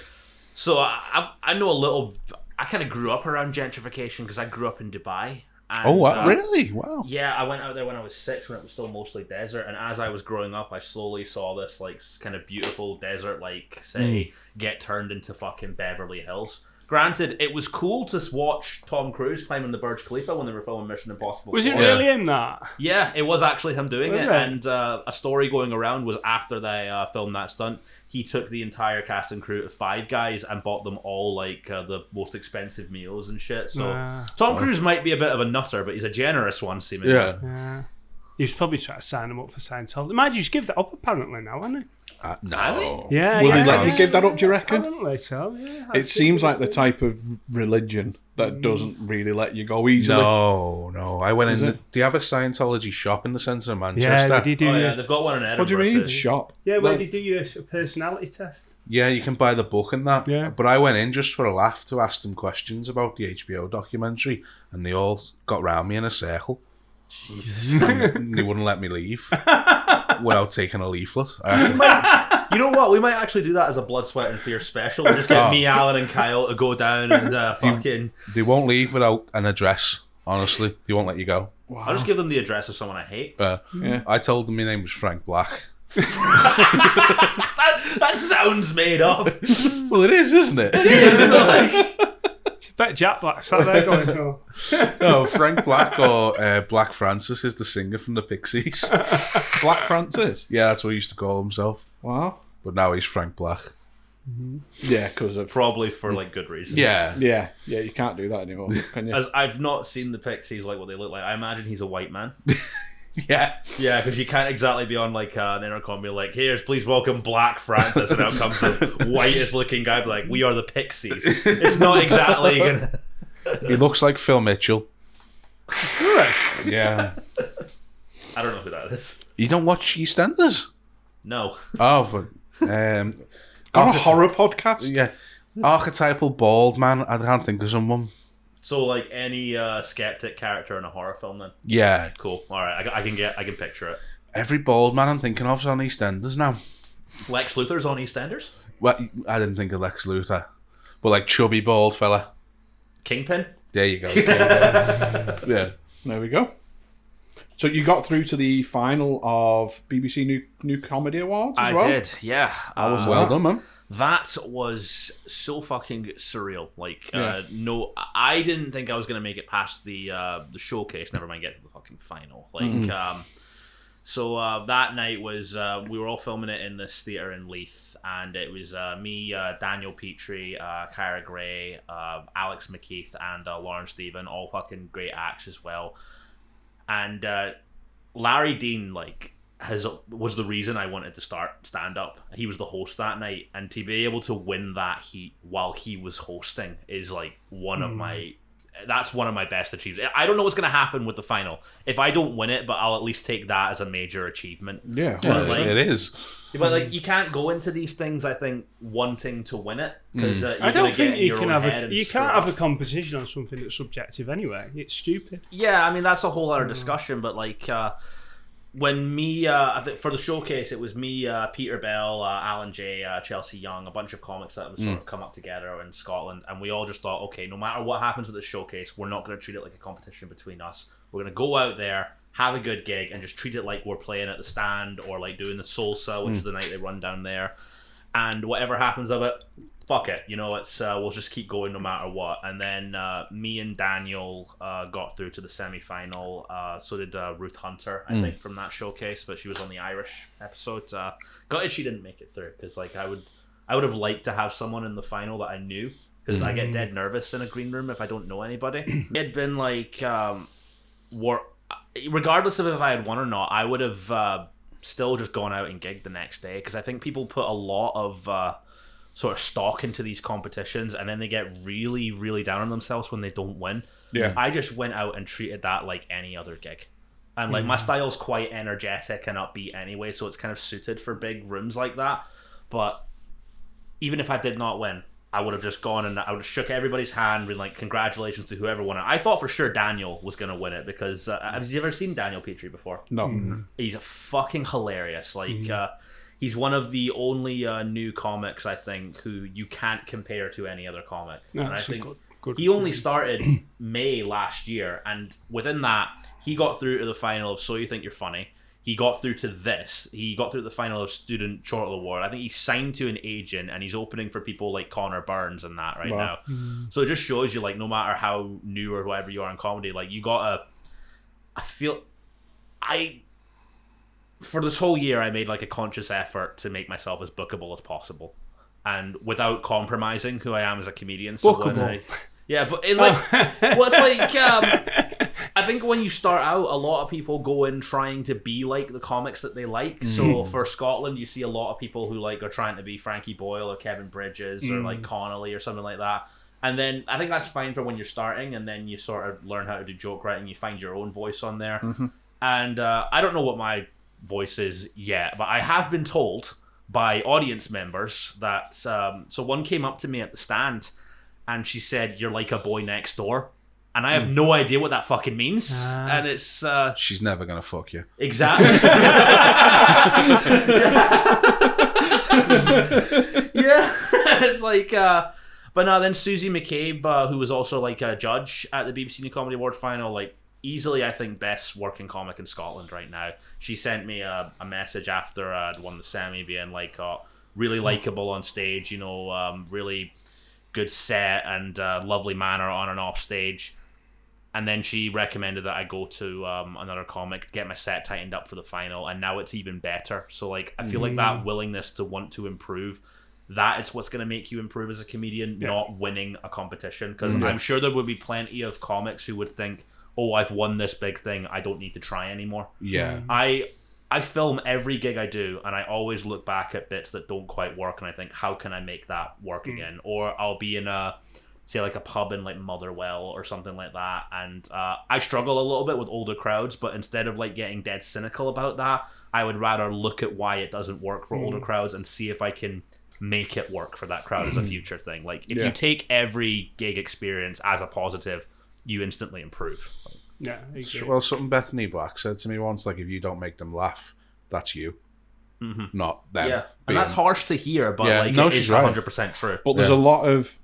D: so I know a little. I kind of grew up around gentrification because I grew up in Dubai. And,
B: Oh, what? Really? Wow.
D: Yeah, I went out there when I was 6, when it was still mostly desert, and as I was growing up, I slowly saw this like kind of beautiful desert, like say, get turned into fucking Beverly Hills. Granted, it was cool to watch Tom Cruise climbing the Burj Khalifa when they were filming Mission Impossible.
C: Was it
D: 4.
C: really him that?
D: Yeah, it was actually him doing
C: Was
D: it,
C: it?
D: and a story going around was after they filmed that stunt, he took the entire cast and crew of 5 guys and bought them all like the most expensive meals and shit. So Tom Cruise might be a bit of a nutter, but he's a generous one, seemingly.
B: Yeah.
C: Yeah. He was probably trying to sign him up for Scientology. Imagine he's give that up apparently now, hasn't he?
B: No.
D: Has he?
C: Yeah,
A: Will
C: yeah.
A: he let you give that up, do you reckon?
C: Apparently so, yeah.
A: It seems like the type of religion that doesn't really let you go easily.
B: No. I went
A: Is
B: in.
A: it?
B: Do you have a Scientology shop in the centre of
C: Yeah,
B: Manchester?
C: they did do
D: Oh yeah,
C: your,
D: they've got one in Edinburgh
A: What do you mean?
D: too.
A: Shop?
C: yeah, where
A: Like-
C: they do your personality test.
B: Yeah, you can buy the book and that.
C: Yeah.
B: But I went in just for a laugh to ask them questions about the HBO documentary, and they all got round me in a circle.
D: Jesus.
B: And they wouldn't let me leave without taking a leaflet. I had to,
D: You know what? We might actually do that as a Blood, Sweat and Fear special. We'll just get me, Alan, and Kyle to go down and fucking.
B: they won't leave without an address. Honestly, they won't let you go.
D: I'll just give them the address of someone I hate.
A: Yeah.
B: I told them my name was Frank Black.
D: That sounds made up.
B: Well, it is, isn't it?
C: Bet Jack Black sat there going, oh.
B: No, Frank Black or Black Francis is the singer from the Pixies.
A: Black Francis.
B: Yeah, that's what he used to call himself.
A: Wow.
B: But now he's Frank Black.
A: Yeah, because of.
D: Probably for like good reasons.
B: Yeah.
A: Yeah, you can't do that anymore, can you?
D: As I've not seen the Pixies like what they look like. I imagine he's a white man.
B: Yeah.
D: Yeah, because you can't exactly be on like an intercom be like, "Here's, please welcome Black Francis," and out comes the whitest looking guy, be like, "We are the Pixies." It's not exactly gonna.
B: He looks like Phil Mitchell. Yeah.
D: I don't know who that is.
B: You don't watch EastEnders?
D: No.
B: Oh, for
A: On a horror podcast?
B: yeah, archetypal bald man. I can't think of someone.
D: So like any skeptic character in a horror film, then
B: Yeah,
D: cool. All right, I can picture it.
B: every bald man I'm thinking of's on EastEnders now.
D: Lex Luthor's on EastEnders.
B: Well, I didn't think of Lex Luthor, but like chubby bald fella.
D: Kingpin.
B: There you go. Yeah.
A: There we go. So you got through to the final of BBC New Comedy Awards as well?
D: I did, yeah.
B: Well done, man.
D: That was so fucking surreal. Like, no, I didn't think I was gonna make it past the showcase. Never mind, get to the fucking final. Like, so that night was we were all filming it in this theater in Leith, and it was me, Daniel Petrie, Kyra Gray, Alex McKeith, and Lauren Stephen, all fucking great acts as well. And Larry Dean, like, was the reason I wanted to start stand up. He was the host that night, and to be able to win that heat while he was hosting is like one of my best achievements. I don't know what's going to happen with the final if I don't win it, but I'll at least take that as a major achievement.
A: Yeah.
D: Like-
B: it is.
D: But like, you can't go into these things, I think, wanting to win it because
C: I don't think you can have you can't have a competition on something that's subjective anyway. It's stupid.
D: Yeah, I mean that's a whole other discussion. But like, when me, I think for the showcase, it was me, Peter Bell, Alan Jay, Chelsea Young, a bunch of comics that would sort of come up together in Scotland, and we all just thought, okay, no matter what happens at the showcase, we're not going to treat it like a competition between us. We're going to go out there, have a good gig, and just treat it like we're playing at the Stand or like doing the Salsa, which is the night they run down there. and whatever happens of it, fuck it, it's we'll just keep going no matter what. And then me and Daniel got through to the semi-final. So did Ruth Hunter, I think, from that showcase, but she was on the Irish episode. Gutted she didn't make it through, because like I would have liked to have someone in the final that I knew, because I get dead nervous in a green room if I don't know anybody. It had been like regardless of if I had won or not, I would have still just gone out and gigged the next day, because I think people put a lot of sort of stock into these competitions, and then they get really, really down on themselves when they don't win.
A: Yeah.
D: I just went out and treated that like any other gig. And like my style's quite energetic and upbeat anyway, so it's kind of suited for big rooms like that. But even if I did not win, I would have just gone and I would have shook everybody's hand, been like, congratulations to whoever won it. I thought for sure Daniel was going to win it, because have you ever seen Daniel Petrie before?
A: No.
D: He's fucking hilarious. Like, he's one of the only new comics, I think, who you can't compare to any other comic. And I think he only started May last year, and within that, he got through to the final of So You Think You're Funny. He got through to this. He got through the final of Student Chortle Award. I think he's signed to an agent, and he's opening for people like Connor Burns and that now. So it just shows you, like, no matter how new or whatever you are in comedy, like, you gotta... For this whole year, I made like a conscious effort to make myself as bookable as possible, and without compromising who I am as a comedian. So
C: Bookable.
D: But it, like, well, it's like I think when you start out, a lot of people go in trying to be like the comics that they like. So for Scotland, you see a lot of people who like are trying to be Frankie Boyle or Kevin Bridges or like Connolly or something like that. And then I think that's fine for when you're starting, and then you sort of learn how to do joke writing. You find your own voice on there, and I don't know what my voices yet, but I have been told by audience members that so one came up to me at the stand and she said, "You're like a boy next door," and I have no idea what that fucking means. And it's
B: she's never gonna fuck you.
D: Exactly. Yeah. It's like but no, then Susie McCabe, who was also like a judge at the BBC New Comedy Award final, like easily, I think, best working comic in Scotland right now. She sent me a message after I'd won the semi, being like, really likable on stage, really good set and lovely manner on and off stage. And then she recommended that I go to another comic, get my set tightened up for the final, and now it's even better. So like, I feel like that willingness to want to improve, that is what's going to make you improve as a comedian, not winning a competition. Because I'm sure there would be plenty of comics who would think, oh, I've won this big thing, I don't need to try anymore.
B: Yeah.
D: I film every gig I do, and I always look back at bits that don't quite work, and I think, how can I make that work again? Or I'll be in a pub in like Motherwell or something like that, and I struggle a little bit with older crowds, but instead of like getting dead cynical about that, I would rather look at why it doesn't work for older crowds and see if I can make it work for that crowd as a future thing. Like, if you take every gig experience as a positive, you instantly improve.
C: Yeah.
B: Well, something Bethany Black said to me once, like, if you don't make them laugh, that's you, not them.
D: Yeah, and that's harsh to hear, but it is 100% true.
A: But there's a lot of,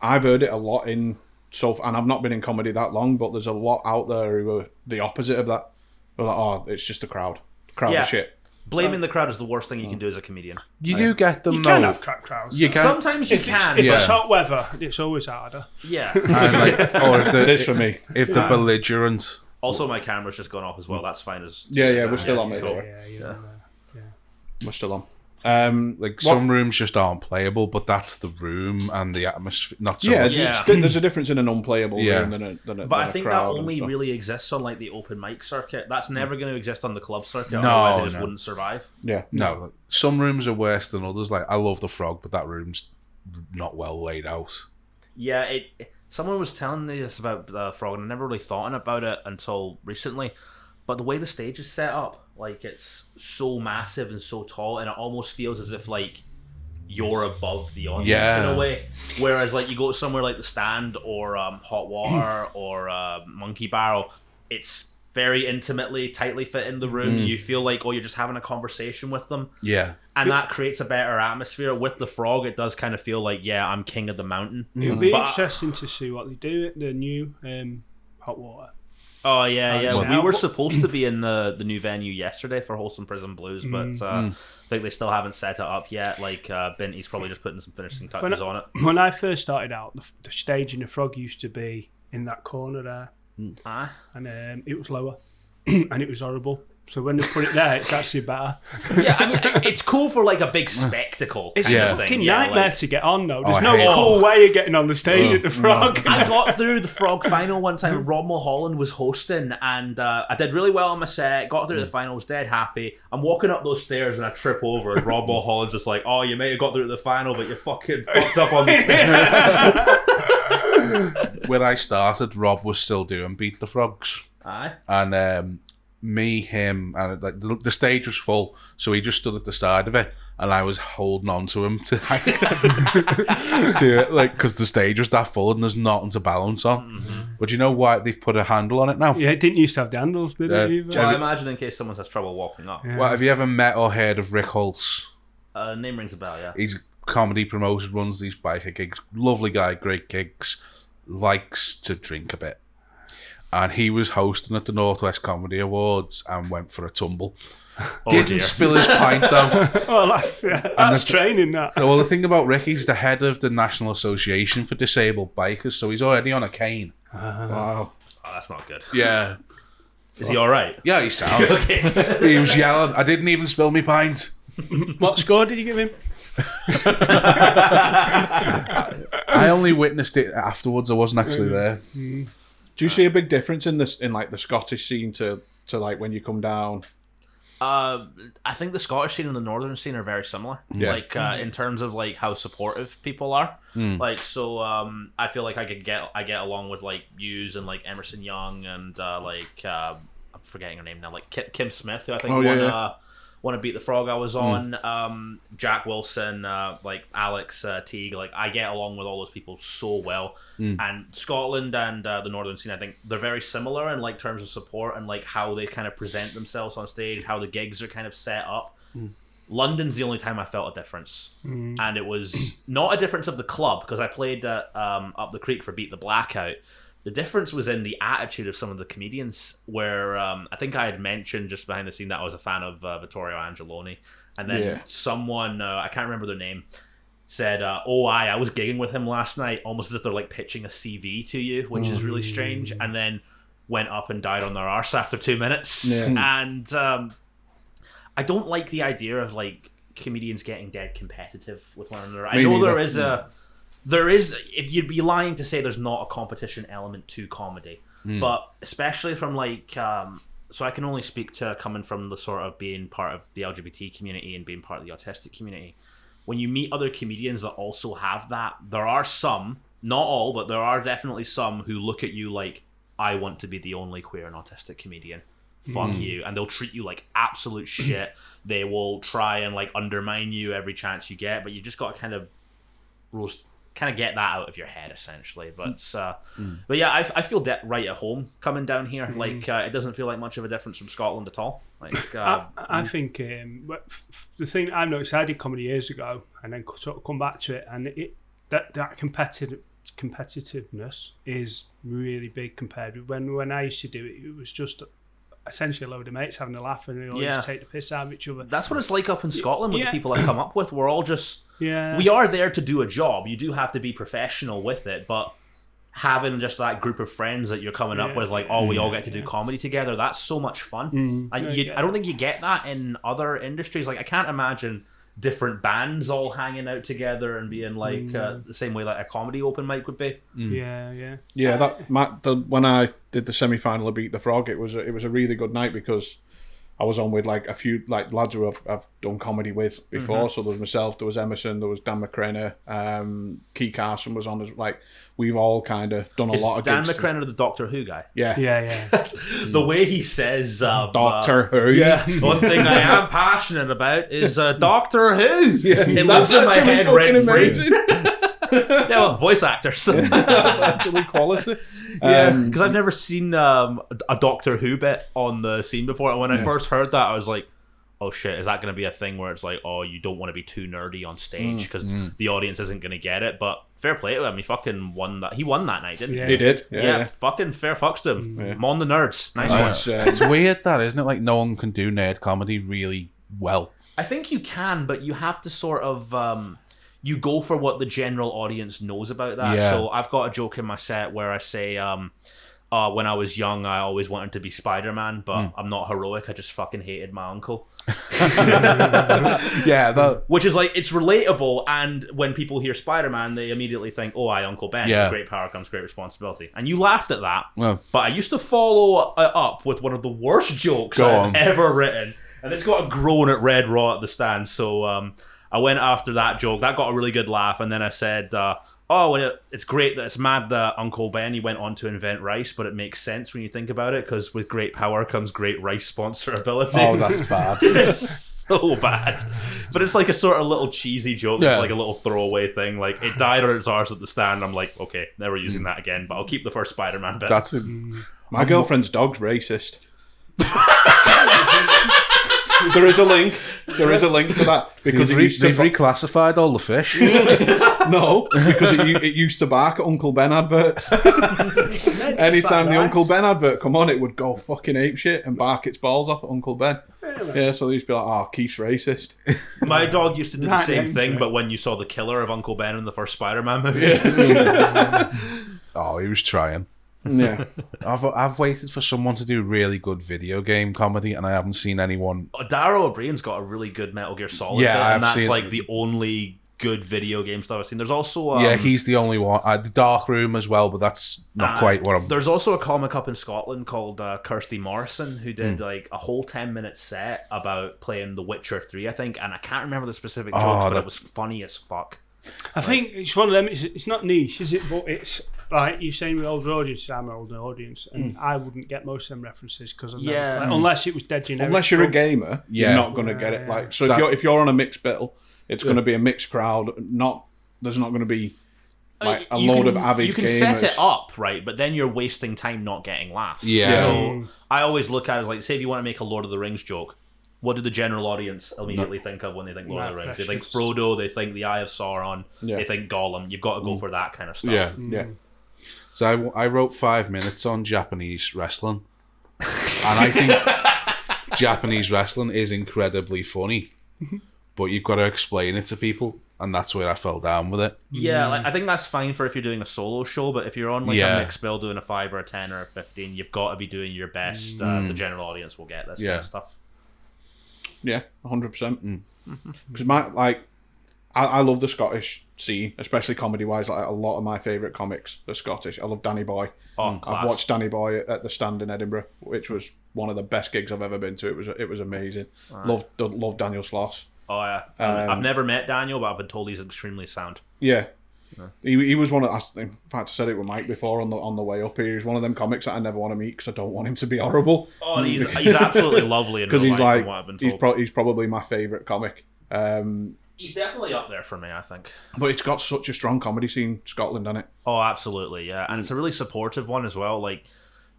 A: I've heard it a lot and I've not been in comedy that long, but there's a lot out there who are the opposite of that. They're like, oh, it's just the crowd. The crowd is shit.
D: Blaming the crowd is the worst thing you can do as a comedian.
B: You do get them,
C: you
B: though.
C: can have crowds.
B: You can.
D: Sometimes you can.
C: If it's hot weather, it's always harder.
D: Yeah.
B: Or if
A: It is for me.
B: If the belligerent.
D: Also, my camera's just gone off as well. That's fine.
A: We're still on, mate.
D: Cool.
A: We're still on.
B: Some rooms just aren't playable, but that's the room and the atmosphere. Not so much.
A: There's a difference in an unplayable room than a
D: But I think that
A: crowd
D: only
A: and
D: really exists on like the open mic circuit. That's never going to exist on the club circuit. Otherwise, it just wouldn't survive.
A: Yeah.
B: No, some rooms are worse than others. Like, I love the Frog, but that room's not well laid out.
D: Yeah, someone was telling me this about the Frog, and I never really thought about it until recently. But the way the stage is set up, like, it's so massive and so tall, and it almost feels as if like you're above the audience in a way. Whereas like you go somewhere like the Stand or Hot Water or Monkey Barrel, it's very intimately, tightly fit in the room. You feel like, you're just having a conversation with them.
B: Yeah.
D: And that creates a better atmosphere. With the Frog, it does kind of feel like, I'm king of the mountain.
C: It'll be interesting to see what they do at the new Hot Water.
D: Oh yeah.
C: Well,
D: We were supposed to be in the new venue yesterday for Wholesome Prison Blues, but I think they still haven't set it up yet. Like Binty's probably just putting some finishing touches on it.
C: When I first started out, the stage in the Frog used to be in that corner there, and it was lower, and it was horrible. So when they put it there, it's actually better.
D: Yeah, I mean, it's cool for like a big spectacle.
C: It's
D: kind
C: a
D: of thing.
C: fucking
D: Yeah,
C: nightmare
D: like-
C: to get on though. There's
B: I
C: no
B: hate it.
C: cool way of getting on the stage at the Frog.
D: I got through the Frog final one time. Rob Mulholland was hosting, and I did really well on my set. Got through the final, was dead happy. I'm walking up those stairs and I trip over, and Rob Mulholland's just like, "Oh, you may have got through the final, but you fucking fucked up on the stairs."
B: When I started, Rob was still doing Beat the Frogs.
D: Aye.
B: And me, him, and like the stage was full, so he just stood at the side of it, and I was holding on to him to like because the stage was that full and there's nothing to balance on. But you know why they've put a handle on it now?
C: Yeah, it didn't used to have the handles, did it? Either?
D: Well, I imagine in case someone has trouble walking up.
C: Yeah.
B: Well, have you ever met or heard of Rick Holtz?
D: Name rings a bell, yeah.
B: He's comedy promoter, runs these biker gigs. Lovely guy, great gigs. Likes to drink a bit. And he was hosting at the Northwest Comedy Awards and went for a tumble. Didn't
D: dear.
B: spill his pint though.
C: Oh, that's training, that.
B: Well, the thing about Rick, he's the head of the National Association for Disabled Bikers, so he's already on a cane.
A: Wow.
D: Oh, that's not good.
B: Yeah.
D: Is he all right?
B: Yeah, he sounds. He was yelling. I didn't even spill me pint.
C: What score did you give him?
B: I only witnessed it afterwards. I wasn't actually there.
A: Do you see a big difference in this in like the Scottish scene to like when you come down?
D: I think the Scottish scene and the Northern scene are very similar.
A: Yeah.
D: Like in terms of like how supportive people are. Like so, I feel like I get along with like Hughes and like Emerson Young and like I'm forgetting her name now. Like Kim Smith, who I think won a Beat the Frog I was on. Jack Wilson, like Alex Teague. Like I get along with all those people so well. And Scotland and the Northern scene, I think they're very similar in like terms of support and like how they kind of present themselves on stage, how the gigs are kind of set up. London's the only time I felt a difference, and it was not a difference of the club because I played up the creek for Beat the Blackout. The difference was in the attitude of some of the comedians, where I think I had mentioned just behind the scene that I was a fan of Vittorio Angeloni, and then someone I can't remember their name said, I was gigging with him last night, almost as if they're like pitching a CV to you, which is really strange, and then went up and died on their arse after 2 minutes. And I don't like the idea of like comedians getting dead competitive with one another. I know there is, if you'd be lying to say there's not a competition element to comedy, but especially from like, so I can only speak to coming from the sort of being part of the LGBT community and being part of the autistic community. When you meet other comedians that also have that, there are some, not all, but there are definitely some who look at you like, I want to be the only queer and autistic comedian. Fuck you. And they'll treat you like absolute shit. They will try and like undermine you every chance you get, but you just got to kind of get that out of your head essentially. But but yeah, I feel right at home coming down here. Like it doesn't feel like much of a difference from Scotland at all. Like
C: I think the thing that I've noticed, I did comedy years ago and then sort of come back to it, and that competitiveness is really big compared with when I used to do it. It was just essentially a load of mates having a laugh and they all just take the piss out of each other.
D: That's what it's like up in Scotland with the people I've come up with. We're all just we are there to do a job. You do have to be professional with it, but having just that group of friends that you're coming up with, like, we all get to do comedy together, that's so much fun. I don't think you get that in other industries. Like, I can't imagine different bands all hanging out together and being like the same way like a comedy open mic would be.
A: Yeah. That when I did the semi-final of Beat the Frog, it was a really good night because I was on with like a few like lads who I've done comedy with before. So there was myself, there was Emerson, there was Dan McCrenna, Key Carson was on. Like we've all kind of done a lot of
D: Dan
A: gigs.
D: McCrenna the Doctor Who guy?
C: Yeah.
D: The way he says
A: Doctor Who.
D: Yeah. One thing I am passionate about is Doctor Who.
A: Yeah,
D: it lives in my head rent free.
A: Yeah,
D: well, voice actors.
A: that's actually quality.
D: Because I've never seen a Doctor Who bit on the scene before, and when I first heard that, I was like, oh shit, is that going to be a thing where it's like, oh, you don't want to be too nerdy on stage because the audience isn't going to get it? But fair play to him, he fucking won that. He won that night, didn't he?
A: He did. Yeah.
D: Fucking fair fucks to him. I'm on the nerds. Nice one.
B: It's weird that, isn't it? Like, no one can do nerd comedy really well.
D: I think you can, but you have to sort of you go for what the general audience knows about that.
B: Yeah.
D: So I've got a joke in my set where I say, when I was young, I always wanted to be Spider-Man, but I'm not heroic. I just fucking hated my uncle. Which is like, it's relatable, and when people hear Spider-Man, they immediately think, oh, Uncle Ben. With great power comes great responsibility. And you laughed at that.
B: Well,
D: but I used to follow it up with one of the worst jokes I've ever written. And it's got a groan at Red Raw at the stand. So I went after that joke. That got a really good laugh. And then I said, it's great that it's mad that Uncle Ben, he went on to invent rice, but it makes sense when you think about it, because with great power comes great rice sponsorability.
B: Oh, that's bad.
D: It's so bad. But it's like a sort of little cheesy joke. It's like a little throwaway thing. Like, it died on its arse at the stand. I'm like, okay, never using that again, but I'll keep the first Spider-Man bit.
A: My girlfriend's dog's racist. There is a link. There is a link to that, because
B: they've reclassified all the fish.
A: No, because it used to bark at Uncle Ben adverts. Anytime the Uncle Ben advert come on, it would go fucking apeshit and bark its balls off at Uncle Ben. Yeah, so they used to be like, "Oh, Keith's racist."
D: My dog used to do the same thing, but when you saw the killer of Uncle Ben in the first Spider-Man movie,
B: oh, he was trying.
A: Yeah,
B: I've waited for someone to do really good video game comedy, and I haven't seen anyone.
D: Darryl O'Brien's got a really good Metal Gear Solid bit, and that's like the only good video game stuff I've seen. There's also
B: he's the only one. The Dark Room as well, but that's not quite what I'm.
D: There's also a comic up in Scotland called Kirsty Morrison, who did like a whole 10-minute set about playing The Witcher 3, I think, and I can't remember the specific jokes, but it was funny as fuck.
C: I think it's one of them. It's not niche, is it? But it's like you're saying with older audience. I'm an older audience, and I wouldn't get most of them references because unless it was dead generic.
A: Unless you're a gamer, you're not going to get it. Like, so if you're on a mixed bill, it's going to be a mixed crowd. There's not going to be like a load of avid gamers.
D: You can set it up right, but then you're wasting time not getting laughs.
B: Yeah.
D: So I always look at it like, say if you want to make a Lord of the Rings joke, what do the general audience immediately think of when they think Lord of the Rings? They think Frodo, they think the Eye of Sauron, they think Gollum. You've got to go for that kind of stuff.
A: Yeah.
B: So I wrote 5 minutes on Japanese wrestling, and I think Japanese wrestling is incredibly funny, but you've got to explain it to people, and that's where I fell down with it.
D: Yeah, like, I think that's fine for if you're doing a solo show, but if you're on like a mixed bill doing a 5 or a 10 or a 15, you've got to be doing your best. The general audience will get this kind of stuff.
A: Yeah, 100%. Because I love the Scottish scene, especially comedy-wise. Like, a lot of my favourite comics are Scottish. I love Danny Boy.
D: Oh, class.
A: I've watched Danny Boy at the Stand in Edinburgh, which was one of the best gigs I've ever been to. It was amazing. Right. Love Daniel Sloss.
D: Oh yeah, I've never met Daniel, but I've been told he's extremely sound.
A: Yeah. He was one of. In fact, I said it with Mike before on the way up here. He's one of them comics that I never want to meet because I don't want him to be horrible.
D: Oh, and he's absolutely lovely because he's like, what I've been told.
A: He's probably my favourite comic.
D: He's definitely up there for me, I think.
A: But it's got such a strong comedy scene, Scotland, hasn't it?
D: Oh, absolutely, yeah, and it's a really supportive one as well. Like,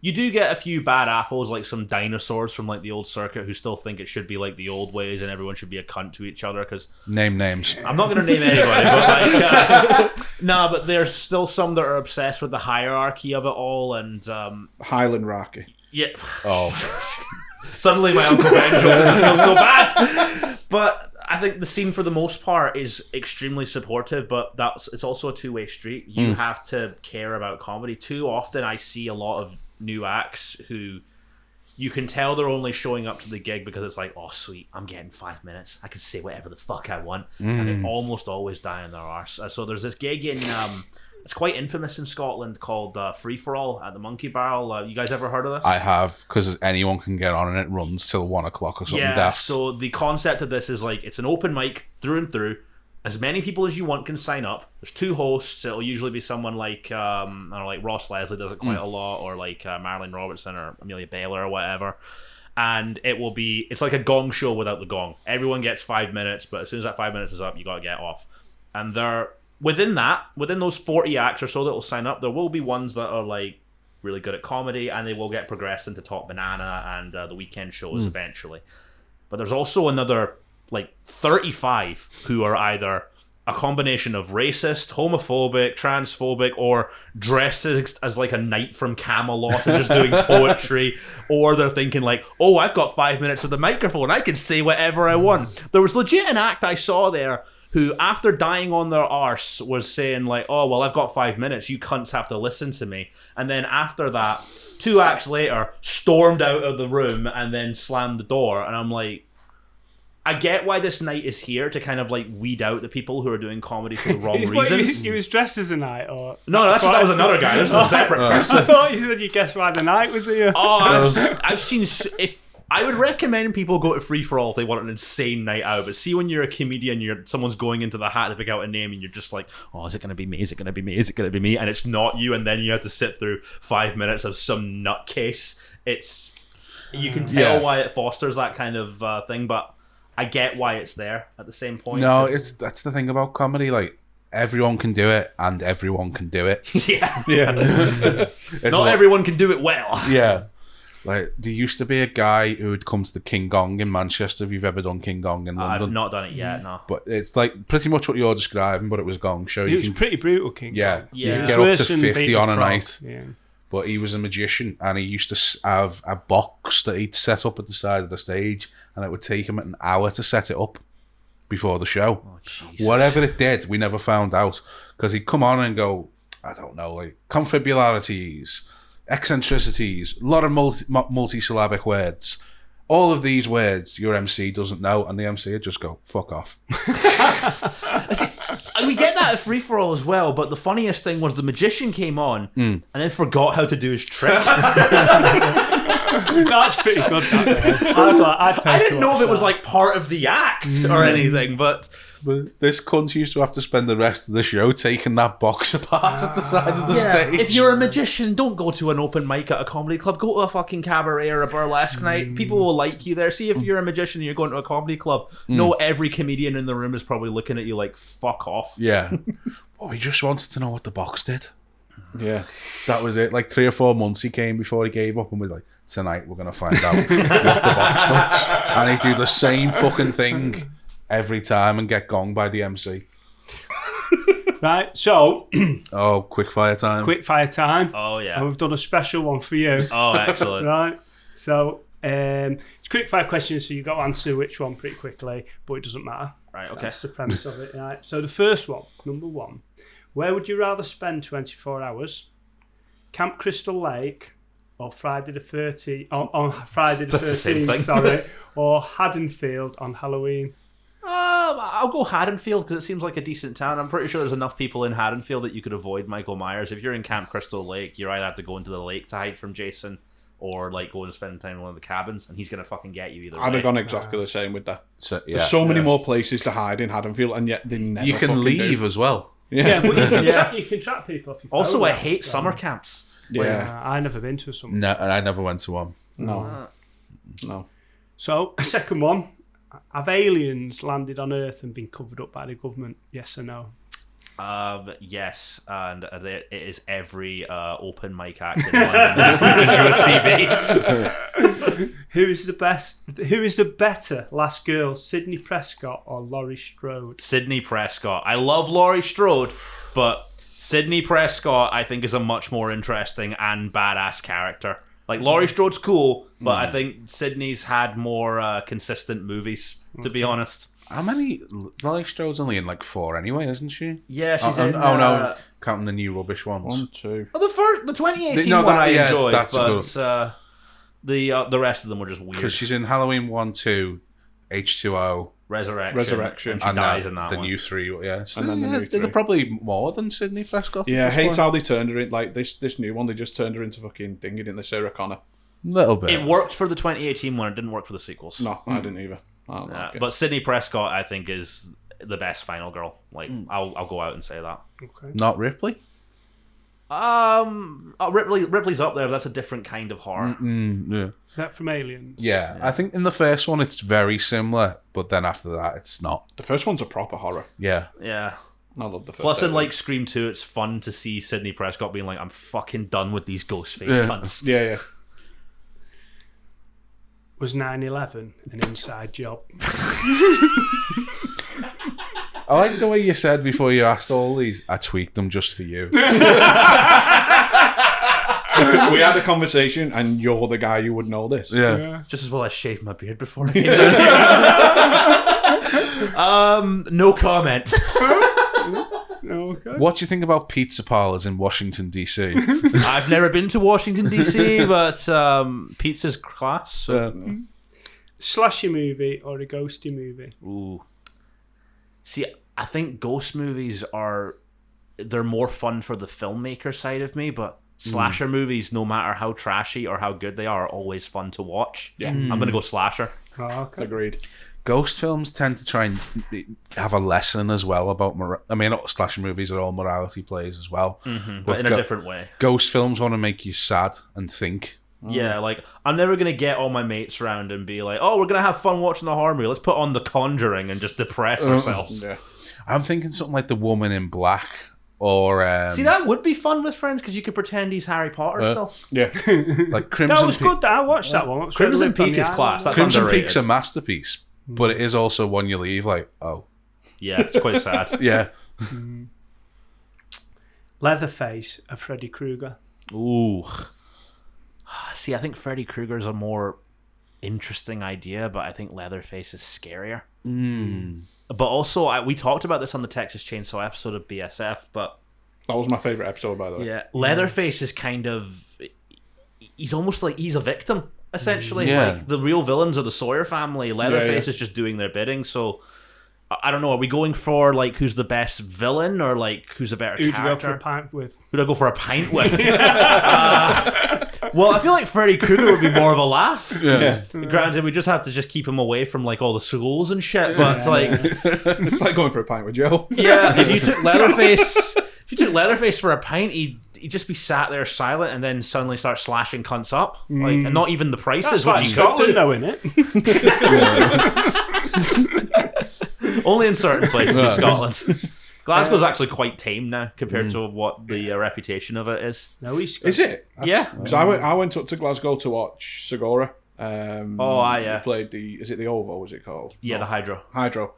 D: you do get a few bad apples, like some dinosaurs from like the old circuit who still think it should be like the old ways and everyone should be a cunt to each other. Because
B: name names.
D: I'm not going to name anybody, but like, but there's still some that are obsessed with the hierarchy of it all and
A: Highland Rarky.
D: Yeah.
B: Oh.
D: Suddenly my Uncle Ben joke doesn't feel so bad. But I think the scene for the most part is extremely supportive, but it's also a two-way street. You have to care about comedy. Too often I see a lot of new acts who you can tell they're only showing up to the gig because it's like, oh sweet, I'm getting 5 minutes, I can say whatever the fuck I want, and they almost always die on their arse. So there's this gig in it's quite infamous in Scotland called Free For All at the Monkey Barrel. You guys ever heard of this?
B: I have, because anyone can get on and it runs till 1 o'clock or something daft.
D: So the concept of this is like, it's an open mic through and through. As many people as you want can sign up. There's 2 hosts. It'll usually be someone like I don't know, like Ross Leslie does it quite a lot, or like Marilyn Robertson or Amelia Baylor or whatever. And it's like a gong show without the gong. Everyone gets 5 minutes, but as soon as that 5 minutes is up, you got to get off. And within those 40 acts or so that will sign up, there will be ones that are like really good at comedy, and they will get progressed into Top Banana and the weekend shows eventually. but there's also another like 35 who are either a combination of racist, homophobic, transphobic, or dressed as like a knight from Camelot and just doing poetry, or they're thinking like, oh, I've got 5 minutes of the microphone, I can say whatever I want. There was legit an act I saw there who, after dying on their arse, was saying like, oh, well, I've got 5 minutes, you cunts have to listen to me. And then after that, 2 acts later, stormed out of the room and then slammed the door. And I'm like, I get why this night is here, to kind of like weed out the people who are doing comedy for the wrong reasons.
C: He was dressed as a knight, or
D: No, that was another guy. This is a separate person.
C: I thought you said you guessed why the knight was here.
D: Oh, I've seen. If I would recommend people go to Free For All if they want an insane night out. But see, when you're a comedian, someone's going into the hat to pick out a name, and you're just like, oh, is it going to be me? Is it going to be me? Is it going to be me? And it's not you, and then you have to sit through 5 minutes of some nutcase. You can tell why it fosters that kind of thing, but I get why it's there at the same point.
B: No, that's the thing about comedy. Like, everyone can do it, and everyone can do it.
D: Yeah. Not everyone can do it well.
B: Yeah. Like, there used to be a guy who would come to the King Gong in Manchester, if you've ever done King Gong in London.
D: I've not done it yet, no.
B: But it's like pretty much what you're describing, but it was a gong show.
C: It was pretty brutal, King.
B: Yeah.
C: Kong.
B: You
D: Yeah.
B: could get up to 50 on a night.
C: Yeah.
B: But he was a magician, and he used to have a box that he'd set up at the side of the stage, and it would take him an hour to set it up before the show.
D: Oh, Jesus.
B: Whatever it did, we never found out, because he'd come on and go, I don't know, like confabularities, eccentricities, a lot of multi-syllabic words. All of these words your MC doesn't know, and the MC would just go, fuck off.
D: We get that at Free For All as well, but the funniest thing was the magician came on and then forgot how to do his trick.
C: That's pretty good.
D: I didn't know if it was like part of the act or anything, but
B: This cunt used to have to spend the rest of the show taking that box apart at the side of the stage.
D: if you're a magician, don't go to an open mic at a comedy club. Go to a fucking cabaret or a burlesque night. People will like you there. See, if you're a magician and you're going to a comedy club, know every comedian in the room is probably looking at you like, fuck off.
B: Yeah. Oh, he just wanted to know what the box did.
A: Yeah.
B: That was it. Like 3 or 4 months he came before he gave up, and was like, tonight we're going to find out what the box does. And he'd do the same fucking thing every time and get gonged by the MC.
C: Right, so
B: Oh, quick fire time.
C: quick fire time.
D: Oh, yeah.
C: And we've done a special one for you.
D: Oh, excellent.
C: Right, so it's quick fire questions, so you've got to answer which one pretty quickly, but it doesn't matter.
D: Right, okay.
C: That's the premise of it. Right. So the first one, number 1, where would you rather spend 24 hours? Camp Crystal Lake or Friday the 13th? On Friday the
D: That's the same
C: 13th,
D: thing.
C: sorry, or Haddonfield on Halloween?
D: I'll go Haddonfield because it seems like a decent town. I'm pretty sure there's enough people in Haddonfield that you could avoid Michael Myers. If you're in Camp Crystal Lake, you either have to go into the lake to hide from Jason, or like go and spend time in one of the cabins, and he's gonna fucking get you either way.
A: I'd have gone exactly the same with that.
B: So, yeah.
A: There's so many more places to hide in Haddonfield, and yet they never
B: You can
A: fucking
B: leave
A: do.
B: as well.
C: Yeah, but you can trap people if you
D: Also,
C: phone
D: I
C: them,
D: hate
C: so.
D: summer camps.
A: Yeah.
C: I've never been to some.
B: No, and I never went to one.
A: No.
C: So, second one. Have aliens landed on Earth and been covered up by the government? Yes or no?
D: Yes, and it is every open mic act in London that you can do a CV.
C: Who is the best? Who is the better last girl, Sydney Prescott or Laurie Strode?
D: Sydney Prescott. I love Laurie Strode, but Sydney Prescott I think is a much more interesting and badass character. Like, Laurie Strode's cool, but I think Sydney's had more consistent movies, to be honest.
B: How many? Laurie Strode's only in like 4 anyway, isn't she?
D: Yeah, she's
B: Oh,
D: in...
B: no, counting the new rubbish ones.
A: 1, 2.
D: Oh, the 2018
B: No,
D: one
B: that-
D: I
B: yeah,
D: enjoyed,
B: that's
D: but the rest of them were just weird.
B: Because she's in Halloween 1, 2, H2O,
A: Resurrection.
D: and she
B: and
D: dies
B: the,
D: in that
B: the
D: one.
B: new 3. Yeah, so
A: And then the new
B: there's
A: 3.
B: probably more than Sydney Prescott.
A: Yeah, I
B: at this
A: hate
B: point.
A: how they turned her in. Like, this new one, they just turned her into fucking thingy, didn't they? Sarah Connor.
B: Little bit.
D: It worked for the 2018 one. It didn't work for the sequels.
A: No, I didn't either. I don't like it.
D: But Sydney Prescott, I think, is the best final girl. Like, I'll go out and say that.
C: Okay.
B: Not Ripley.
D: Ripley's up there. But that's a different kind of horror.
B: Yeah.
C: Is that from Aliens?
B: Yeah, I think in the first one it's very similar, but then after that it's not.
A: The first one's a proper horror.
B: Yeah.
D: Yeah.
A: I love the first
D: Plus, in
A: one.
D: like Scream 2, it's fun to see Sydney Prescott being like, "I'm fucking done with these ghost face
B: Yeah.
D: cunts."
A: Yeah, yeah.
C: Was 9/11 an inside job?
B: I like the way you said before you asked all these, I tweaked them just for you.
A: We had a conversation, and you're the guy who would know this.
B: Yeah.
D: Just as well I shaved my beard before I came down here. No comment.
C: Okay.
B: What do you think about pizza parlors in Washington, D.C.?
D: I've never been to Washington, D.C., but pizza's class. So.
C: Slashy movie or a ghosty movie?
D: Ooh. See, I think ghost movies they're more fun for the filmmaker side of me, but slasher movies, no matter how trashy or how good they are always fun to watch.
A: Yeah.
D: I'm going to go slasher.
C: Oh, okay.
A: Agreed.
B: Ghost films tend to try and have a lesson as well about... slasher movies are all morality plays as well.
D: But in a different way.
B: Ghost films want to make you sad and think.
D: Yeah, like, I'm never going to get all my mates around and be like, oh, we're going to have fun watching the horror movie. Let's put on The Conjuring and just depress ourselves.
A: Yeah.
B: I'm thinking something like The Woman in Black or...
D: See, that would be fun with friends because you could pretend he's Harry Potter still.
A: Yeah.
B: like Crimson
C: That was good. I watched that one.
D: Crimson Peak is class. That's
B: Crimson
D: underrated.
B: Peak's a masterpiece, but it is also one you leave like, oh.
D: Yeah, it's quite sad.
B: Yeah.
C: Leatherface of Freddy Krueger.
D: Ooh. See, I think Freddy Krueger's a more interesting idea, but I think Leatherface is scarier. But also, we talked about this on the Texas Chainsaw episode of BSF, but...
A: That was my favourite episode, by the way.
D: Yeah, Leatherface is kind of... He's almost like he's a victim, essentially.
B: Yeah.
D: Like, the real villains are the Sawyer family. Leatherface is just doing their bidding, so... I don't know, are we going for, like, who's the best villain, or, like, who's a better
C: Who'd you go
D: character?
C: for a pint with?
D: Who'd I go for a pint with? Well, I feel like Freddy Krueger would be more of a laugh.
A: Yeah.
D: Granted, we just have to just keep him away from, like, all the schools and shit, but, like...
A: It's like going for a pint with Joe.
D: Yeah, if you took Leatherface for a pint, he'd just be sat there silent and then suddenly start slashing cunts up. Like, and not even the prices,
C: That's
D: which
C: like
D: he could do.
C: Scotland, though, innit?
D: Only in certain places in Scotland. Glasgow's actually quite tame now compared to what the reputation of it is.
C: No, he's
A: Is it?
D: Yeah.
A: So I went up to Glasgow to watch Segura.
D: Yeah.
A: Played is it the OVO, is it called?
D: Yeah, the Hydro.
A: Hydro.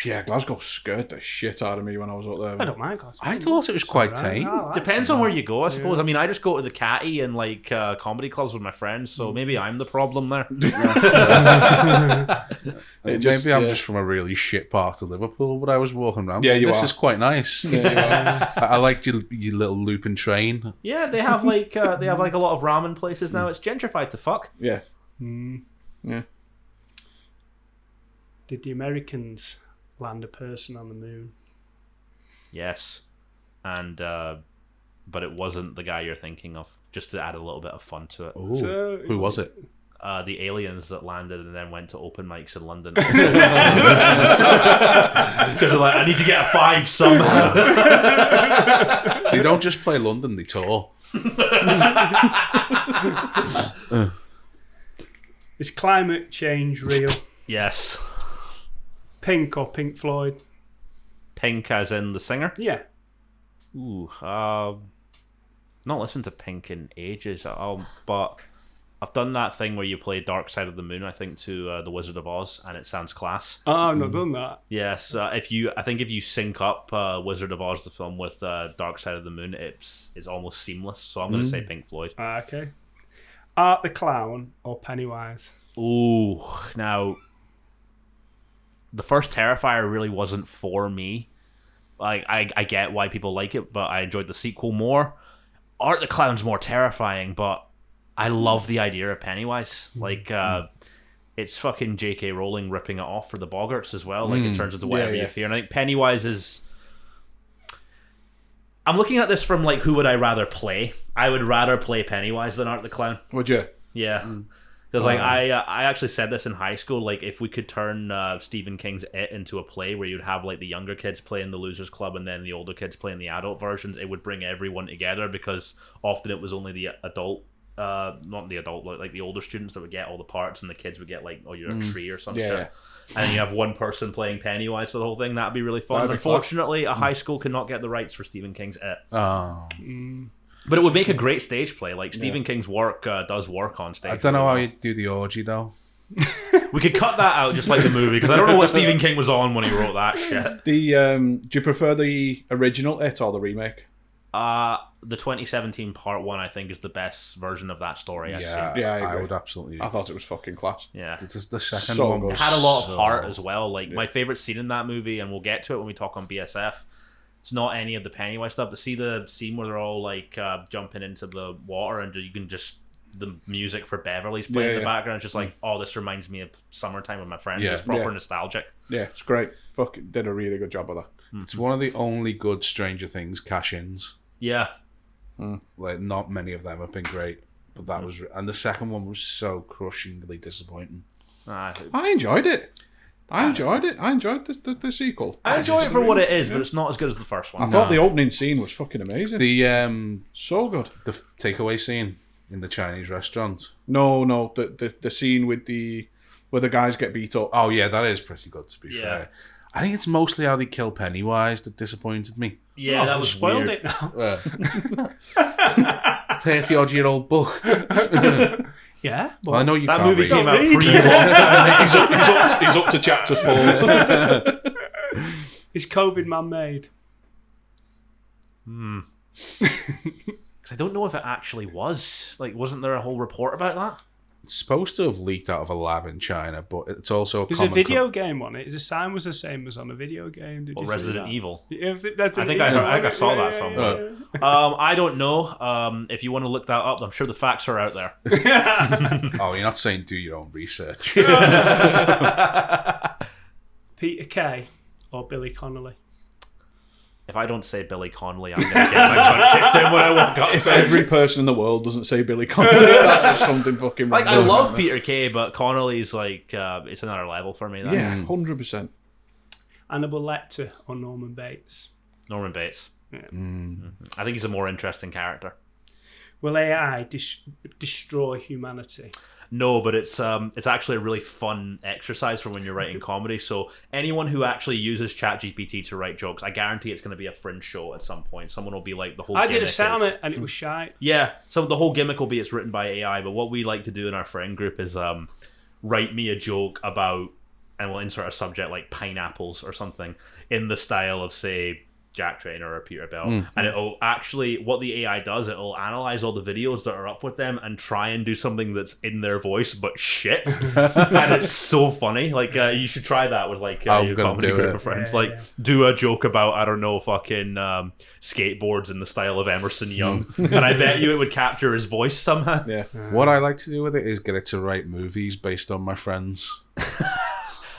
A: Yeah, Glasgow scared the shit out of me when I was up there.
C: I don't mind Glasgow.
B: I thought it was quite tame.
D: Depends on where you go, I suppose. I mean, I just go to the Catty and like comedy clubs with my friends, so maybe I'm the problem there.
B: Maybe I'm just from a really shit part of Liverpool, but I was walking around.
A: Yeah, you
B: this
A: are.
B: is quite nice. I liked your little looping train.
D: Yeah, they have like a lot of ramen places now. It's gentrified to fuck.
A: Yeah.
C: Yeah. Did the Americans land a person on the moon?
D: Yes, and but it wasn't the guy you're thinking of. Just to add a little bit of fun to it.
B: Ooh.
C: So-
B: Who was it?
D: The aliens that landed and then went to open mics in London. Because they're like, I need to get a 5 somehow.
B: They don't just play London, they tour.
C: Is climate change real?
D: Yes.
C: Pink or Pink Floyd?
D: Pink as in the singer?
C: Yeah.
D: Ooh, not listened to Pink in ages, but I've done that thing where you play Dark Side of the Moon, I think, to The Wizard of Oz, and it sounds class.
C: Oh, I've not done that.
D: Yes, I think if you sync up Wizard of Oz, the film, with Dark Side of the Moon, it's almost seamless, so I'm going to say Pink Floyd.
C: Okay. Art the Clown or Pennywise?
D: Ooh, now, the first Terrifier really wasn't for me. Like, I get why people like it, but I enjoyed the sequel more. Art the Clown's more terrifying, but I love the idea of Pennywise. Like, it's fucking J.K. Rowling ripping it off for the Boggarts as well. Like, it turns into whatever you fear. And I think Pennywise is... I'm looking at this from, like, who would I rather play? I would rather play Pennywise than Art the Clown.
A: Would you?
D: Yeah. Because, like, I actually said this in high school. Like, if we could turn Stephen King's It into a play where you'd have, like, the younger kids playing the Losers Club and then the older kids playing the adult versions, it would bring everyone together, because often it was only the adult, not the adult, like the older students that would get all the parts, and the kids would get, like, oh, you're a tree or some shit. And you have one person playing Pennywise for the whole thing. That'd be really fun.
A: That'd be
D: Unfortunately, a high school cannot get the rights for Stephen King's It.
B: Oh.
D: But it would make a great stage play. Like Stephen King's work does work on stage.
B: I don't know how you do the orgy though.
D: We could cut that out just like the movie because I don't know what Stephen King was on when he wrote that shit.
A: Do you prefer the original It or the remake?
D: The 2017 part 1, I think, is the best version of that story I've seen.
A: Yeah, I
B: I
A: agree.
B: would absolutely.
A: I thought it was fucking class.
D: Yeah.
B: This is the second
A: So
B: one.
A: good.
D: It had a lot of heart as well. Like, my favourite scene in that movie, and we'll get to it when we talk on BSF, it's not any of the Pennywise stuff, but see the scene where they're all, like, jumping into the water and you can just... The music for Beverly's playing in the background. It's just like, oh, this reminds me of summertime with my friends.
B: Yeah.
D: It's proper nostalgic.
A: Yeah, it's great. Fucking did a really good job of that.
B: It's one of the only good Stranger Things cash-ins.
D: Yeah.
B: Like, not many of them have been great, but that was, and the second one was so crushingly disappointing.
A: I enjoyed it. I enjoyed the sequel.
D: I enjoy it for what it is, but it's not as good as the first one.
A: I thought the opening scene was fucking amazing.
B: The
A: So good.
B: the takeaway scene in the Chinese restaurant.
A: No, the scene with where the guys get beat up.
B: Oh yeah, that is pretty good to be fair. I think it's mostly how they kill Pennywise that disappointed me.
D: Yeah, that was
C: spoiled
D: weird.
C: it now.
B: 30-odd-year-old book.
C: Yeah,
B: Well, I know you
D: That
B: can't
D: movie
B: read.
D: came out
C: Read.
D: pre-war.
A: he's up to chapter 4.
C: Is COVID man-made?
D: Because I don't know if it actually was. Like, wasn't there a whole report about that?
B: It's supposed to have leaked out of a lab in China, but it's also a
C: There's a video game on it. The sign was the same as on a video game. Did
D: Or
C: you see
D: Resident
C: that?
D: Evil.
C: Yeah,
D: I think I saw that somewhere. I don't know. If you want to look that up, I'm sure the facts are out there.
B: Oh, you're not saying do your own research.
C: Peter Kay or Billy Connolly?
D: If I don't say Billy Connolly, I'm going to get my cunt kicked in when I walk up.
A: If every person in the world doesn't say Billy Connolly, that's something fucking
D: Like, I
A: wrong.
D: love Peter Kay, but Connolly's like, it's another level for me. That.
A: Yeah, 100%.
C: Hannibal Lecter or Norman Bates?
D: Norman Bates.
C: Yeah.
D: I think he's a more interesting character.
C: Will AI destroy humanity?
D: No, but it's actually a really fun exercise for when you're writing comedy. So anyone who actually uses ChatGPT to write jokes, I guarantee it's going to be a fringe show at some point. Someone will be like, the whole
C: I did a
D: gimmick
C: set on
D: is-
C: it and it was shite.
D: Yeah, so the whole gimmick will be it's written by AI, but what we like to do in our friend group is write me a joke about, and we'll insert a subject like pineapples or something in the style of, say, Jack Trainer or Peter Bell, and it'll actually, what the AI does, it'll analyze all the videos that are up with them and try and do something that's in their voice but shit, and it's so funny. Like, you should try that with like
B: I'm
D: your
B: gonna
D: comedy
B: do
D: group
B: it.
D: of friends.
C: Yeah,
D: Like,
C: yeah.
D: do a joke about, I don't know, fucking skateboards in the style of Emerson Young, and I bet you it would capture his voice somehow.
A: Yeah.
B: What I like to do with it is get it to write movies based on my friends.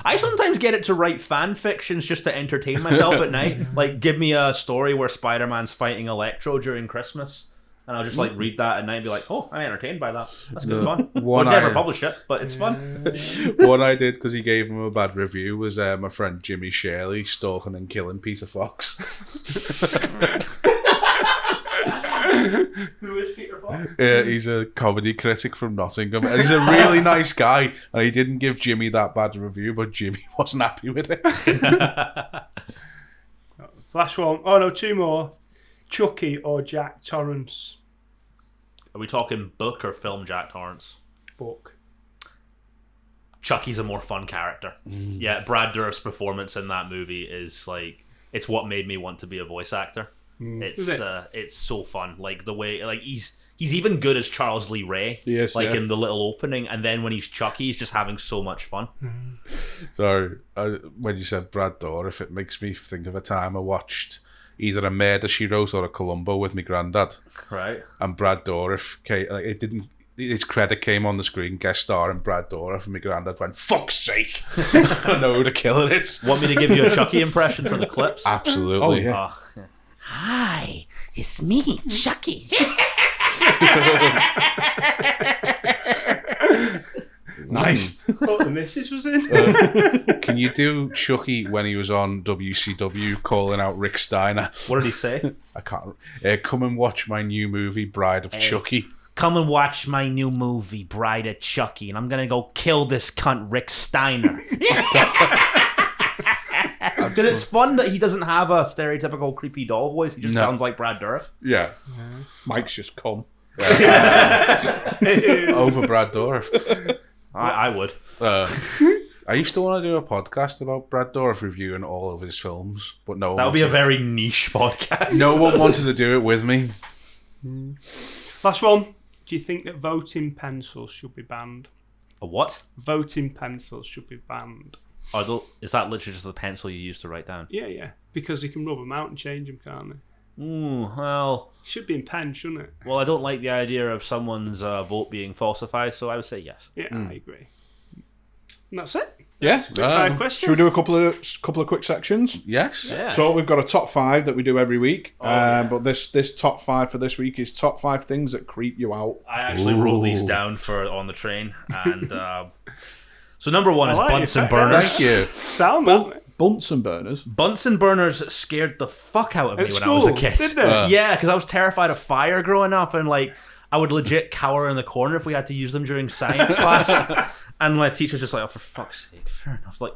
D: I sometimes get it to write fan fictions just to entertain myself at night. Like, give me a story where Spider-Man's fighting Electro during Christmas, and I'll just like read that at night and be like, "Oh, I'm entertained by that. That's good fun."
B: one
D: Would never
B: I-
D: publish it, but it's fun.
B: What I did, because he gave him a bad review, was my friend Jimmy Shirley stalking and killing Peter Fox.
D: Who is Peter Fox?
B: He's a comedy critic from Nottingham, and he's a really nice guy. And he didn't give Jimmy that bad review, but Jimmy wasn't happy with it.
C: Last one. Oh no, two more. Chucky or Jack Torrance?
D: Are we talking book or film? Jack Torrance.
C: Book.
D: Chucky's a more fun character. Yeah, Brad Dourif's performance in that movie is like, it's what made me want to be a voice actor.
C: Is it?
D: It's so fun. Like the way, like he's even good as Charles Lee Ray.
A: Yes,
D: like
A: yeah.
D: in the little opening, and then when he's Chucky, he's just having so much fun.
B: So when you said Brad Dourif, it makes me think of a time I watched either a Murder, She Wrote or a Columbo with my granddad.
D: Right.
B: And Brad Dourif came, like, it didn't. His credit came on the screen, guest star, and Brad Dourif, and my granddad went, "Fuck's sake!" I know who the killer is.
D: Want me to give you a Chucky impression for the clips?
B: Absolutely.
A: Oh, yeah.
E: Hi, it's me, Chucky.
A: Nice.
C: Oh, the missus was in.
B: Can you do Chucky when he was on WCW calling out Rick Steiner?
D: What did he say?
B: I can't. Come and watch my new movie, Bride of Chucky.
E: Come and watch my new movie, Bride of Chucky, and I'm gonna go kill this cunt, Rick Steiner.
D: But it's fun that he doesn't have a stereotypical creepy doll voice. He just sounds like Brad Dourif.
B: Yeah.
A: Mike's just come.
B: Over Brad Dourif.
D: I would.
B: I used to want to do a podcast about Brad Dourif reviewing all of his films, but no one
D: That would be a
B: wanted-
D: very niche podcast.
B: No one wanted to do it with me.
C: Last one. Do you think that voting pencils should be banned?
D: A what?
C: Voting pencils should be banned.
D: Is that literally just the pencil you use to write down?
C: Yeah. Because you can rub them out and change them, can't they?
D: Well,
C: Should be in pen, shouldn't it?
D: I don't like the idea of someone's vote being falsified, so I would say yes.
C: Yeah, I agree. And that's it.
A: Yeah.
C: 5 questions.
A: Should we do a couple of quick sections?
B: Yes.
D: Yeah.
A: So we've got a top 5 that we do every week. But this top 5 for this week is top 5 things that creep you out.
D: I actually wrote these down for on the train, and so number 1 is
C: I like
D: Bunsen
C: it.
D: burners.
B: Thank you.
C: Sound that.
A: Bunsen burners.
D: Bunsen burners scared the fuck out of me
C: At
D: when I was a
C: school,
D: kid.
C: didn't they?
D: Yeah, because I was terrified of fire growing up, and like I would legit cower in the corner if we had to use them during science class. And my teacher's just like, "Oh, for fuck's sake, fair enough. Like,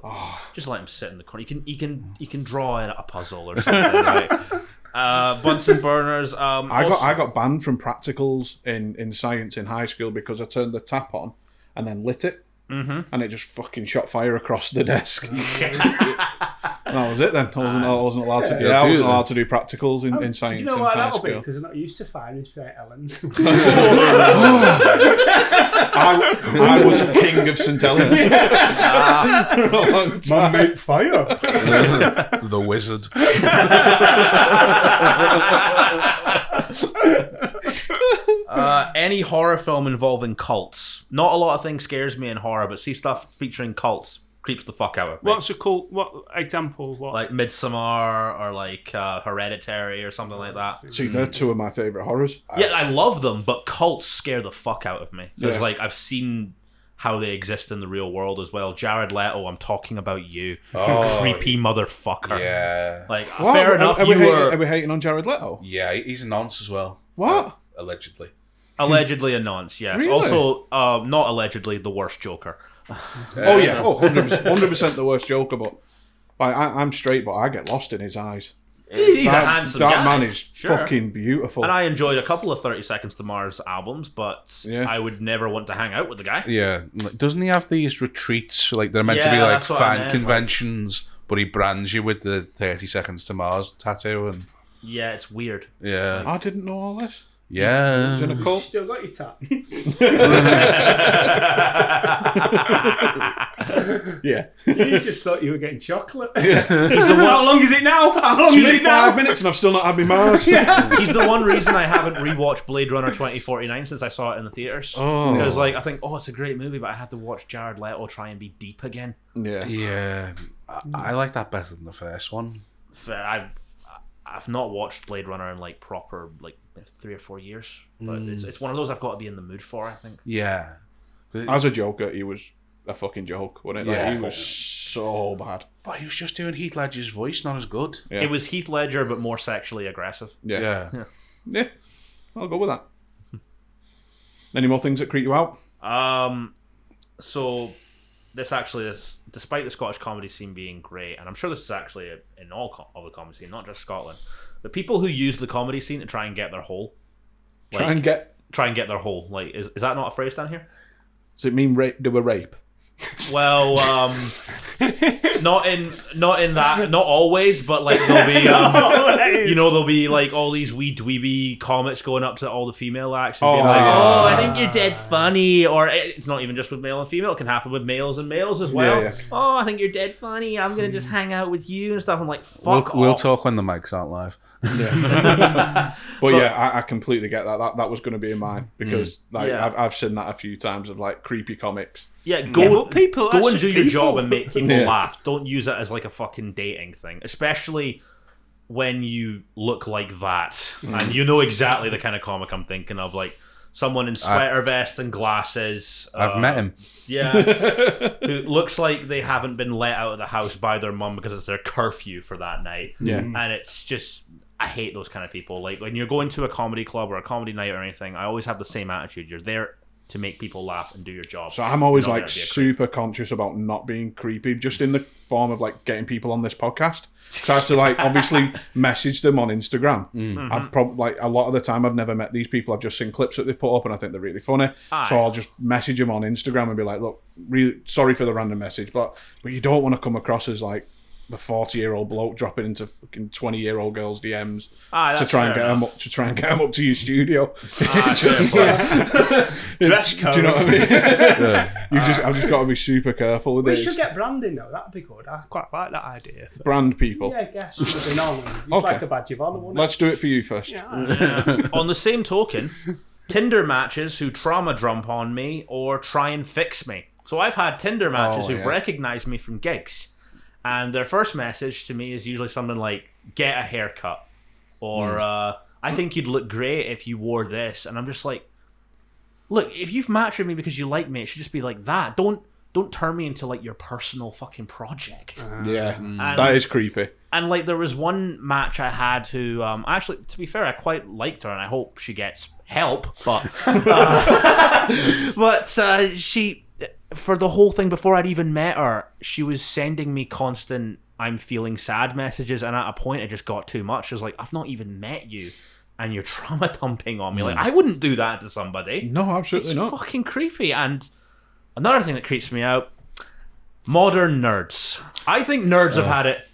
D: just let him sit in the corner. You can draw a puzzle or something." Right? Bunsen burners.
A: I got banned from practicals in science in high school because I turned the tap on and then lit it. Mm-hmm. And it just fucking shot fire across the desk. And that was it then. I wasn't allowed to. I wasn't allowed to do practicals in science
C: You know
A: in
C: why
A: high
C: that'll be?
A: school.
C: Because they're not used to firing straight Ellens.
A: I was king of St Helens for a long time.
C: mate, fire.
B: The Wizard.
D: Any horror film involving cults. Not a lot of things scares me in horror, but see stuff featuring cults creeps the fuck out of me.
C: What's a cool? What example? What?
D: Like Midsommar or like Hereditary or something like that.
A: See, they're two of my favourite horrors.
D: Yeah, I love them, but cults scare the fuck out of me. Because
A: Yeah.
D: like I've seen how they exist in the real world as well. Jared Leto, I'm talking about you.
B: Oh,
D: Creepy motherfucker.
B: Yeah.
D: Like,
A: What?
D: fair enough,
A: Are we
D: you
A: hating,
D: were
A: are we hating on Jared Leto?
B: Yeah, he's a nonce as well.
A: What?
B: Allegedly.
D: allegedly a nonce, yes.
A: Really?
D: Also, not allegedly the worst Joker.
A: Oh yeah, 100% the worst Joker. But like, I'm straight, but I get lost in his eyes.
D: He's a
A: that,
D: handsome
A: that
D: guy.
A: man is
D: Sure.
A: fucking beautiful.
D: And I enjoyed a couple of 30 Seconds to Mars albums, but
A: Yeah.
D: I would never want to hang out with the guy.
B: Yeah. Like, doesn't he have these retreats? Like, they're meant to be
D: Yeah,
B: like
D: that's what I
B: fan
D: meant,
B: conventions, but he brands you with the 30 Seconds to Mars tattoo. And
D: Yeah, it's weird.
B: yeah.
A: I didn't know all this.
B: Yeah.
A: He's in a cult.
C: Still got your tap.
A: Yeah.
C: You just thought you were getting chocolate. How long is it now? How long
A: It's
C: is
A: been
C: it now?
A: 5 minutes and I've still not had my Mars.
D: He's the one reason I haven't rewatched Blade Runner 2049 since I saw it in the theaters.
A: Oh.
D: Because like I think, it's a great movie, but I have to watch Jared Leto try and be deep again.
A: Yeah.
B: Yeah. I like that better than the first one.
D: I've not watched Blade Runner in like proper like 3 or 4 years, but it's one of those I've got to be in the mood for. I think.
B: Yeah.
A: As a Joker, he was a fucking joke, wasn't it? Like,
B: Yeah.
A: he was so bad.
B: But he was just doing Heath Ledger's voice, not as good.
A: Yeah.
D: It was Heath Ledger, but more sexually aggressive.
A: Yeah.
B: Yeah.
A: Yeah. I'll go with that. Any more things that creep you out?
D: So this actually is, despite the Scottish comedy scene being great, and I'm sure this is actually in all of the comedy scene, not just Scotland, the people who use the comedy scene to try and get their whole,
A: Try and get.
D: their whole, like, is that not a phrase down here?
A: Does it mean do a rape?
D: Well, not in that, not always, but like there'll be, there'll be like all these wee dweeby comics going up to all the female acts and being like,
A: yeah.
D: I think you're dead funny, or it's not even just with male and female; it can happen with males and males as well.
A: Yeah.
D: Oh, I think you're dead funny. I'm gonna just hang out with you and stuff. I'm like, fuck
B: We'll
D: off.
B: talk when the mics aren't live.
A: But yeah, I completely get that. That was going to be in mine because like
D: Yeah.
A: I've seen that a few times of like creepy comics.
D: Yeah,
C: Yeah,
D: go
C: but people,
D: go
C: that's
D: and
C: just
D: do your job
C: people.
D: and make people
A: Yeah.
D: laugh. Don't use it as like a fucking dating thing, especially when you look like that and you know exactly the kind of comic I'm thinking of, like someone in sweater vest and glasses.
B: I've met him.
D: Yeah, who looks like they haven't been let out of the house by their mum because it's their curfew for that night.
A: Yeah.
D: And it's just, I hate those kind of people. Like when you're going to a comedy club or a comedy night or anything, I always have the same attitude. You're there to make people laugh and do your job.
A: So I'm always
D: You're not
A: like
D: there to be a creep.
A: super conscious about not being creepy, just in the form of like getting people on this podcast. So I have to like obviously message them on Instagram. I've probably like a lot of the time I've never met these people. I've just seen clips that they put up and I think they're really funny. So I'll just message them on Instagram and be like, look, really sorry for the random message, but you don't want to come across as like the 40-year-old bloke dropping into fucking 20-year-old girls' DMs to try and get them up to your studio.
C: Dress code.
A: Do you know what I mean? I've just got to be super careful with
C: We
A: this.
C: should get branding though. That'd be good. I quite like that idea.
A: Brand people.
C: Yeah, I guess it would be normal. It's
A: Okay.
C: like a badge of honour, wouldn't
A: Let's do it for you first.
C: it? Yeah.
D: On the same token, Tinder matches who trauma dump on me or try and fix me. So I've had Tinder matches who've recognized me from gigs, and their first message to me is usually something like, get a haircut, or I think you'd look great if you wore this. And I'm just like, look, if you've matched with me because you like me, it should just be like that. Don't turn me into like your personal fucking project.
A: That is creepy.
D: And like there was one match I had who actually, to be fair, I quite liked her and I hope she gets help, but she, for the whole thing before I'd even met her, she was sending me constant I'm feeling sad messages, and at a point it just got too much. She was like, I've not even met you and you're trauma dumping on me. Like, I wouldn't do that to somebody.
A: No, absolutely
D: It's
A: not.
D: fucking creepy. And another thing that creeps me out, modern nerds. I think nerds have had it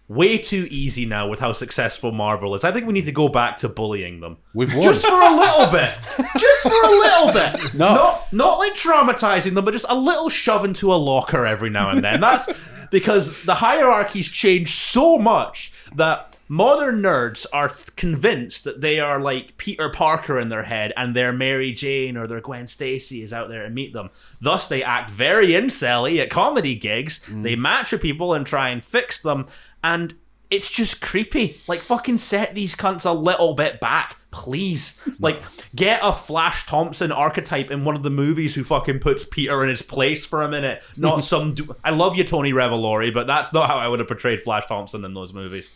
D: way too easy now with how successful Marvel is. I think we need to go back to bullying them.
B: We've won.
D: Just for a little bit. Just for a little bit. Not like traumatizing them, but just a little shove into a locker every now and then. That's because the hierarchy's changed so much that modern nerds are convinced that they are like Peter Parker in their head and their Mary Jane or their Gwen Stacy is out there to meet them. Thus, they act very incel-y at comedy gigs. They match with people and try and fix them. And it's just creepy. Like, fucking set these cunts a little bit back, please. Like, get a Flash Thompson archetype in one of the movies who fucking puts Peter in his place for a minute. Not some... I love you, Tony Revolori, but that's not how I would have portrayed Flash Thompson in those movies.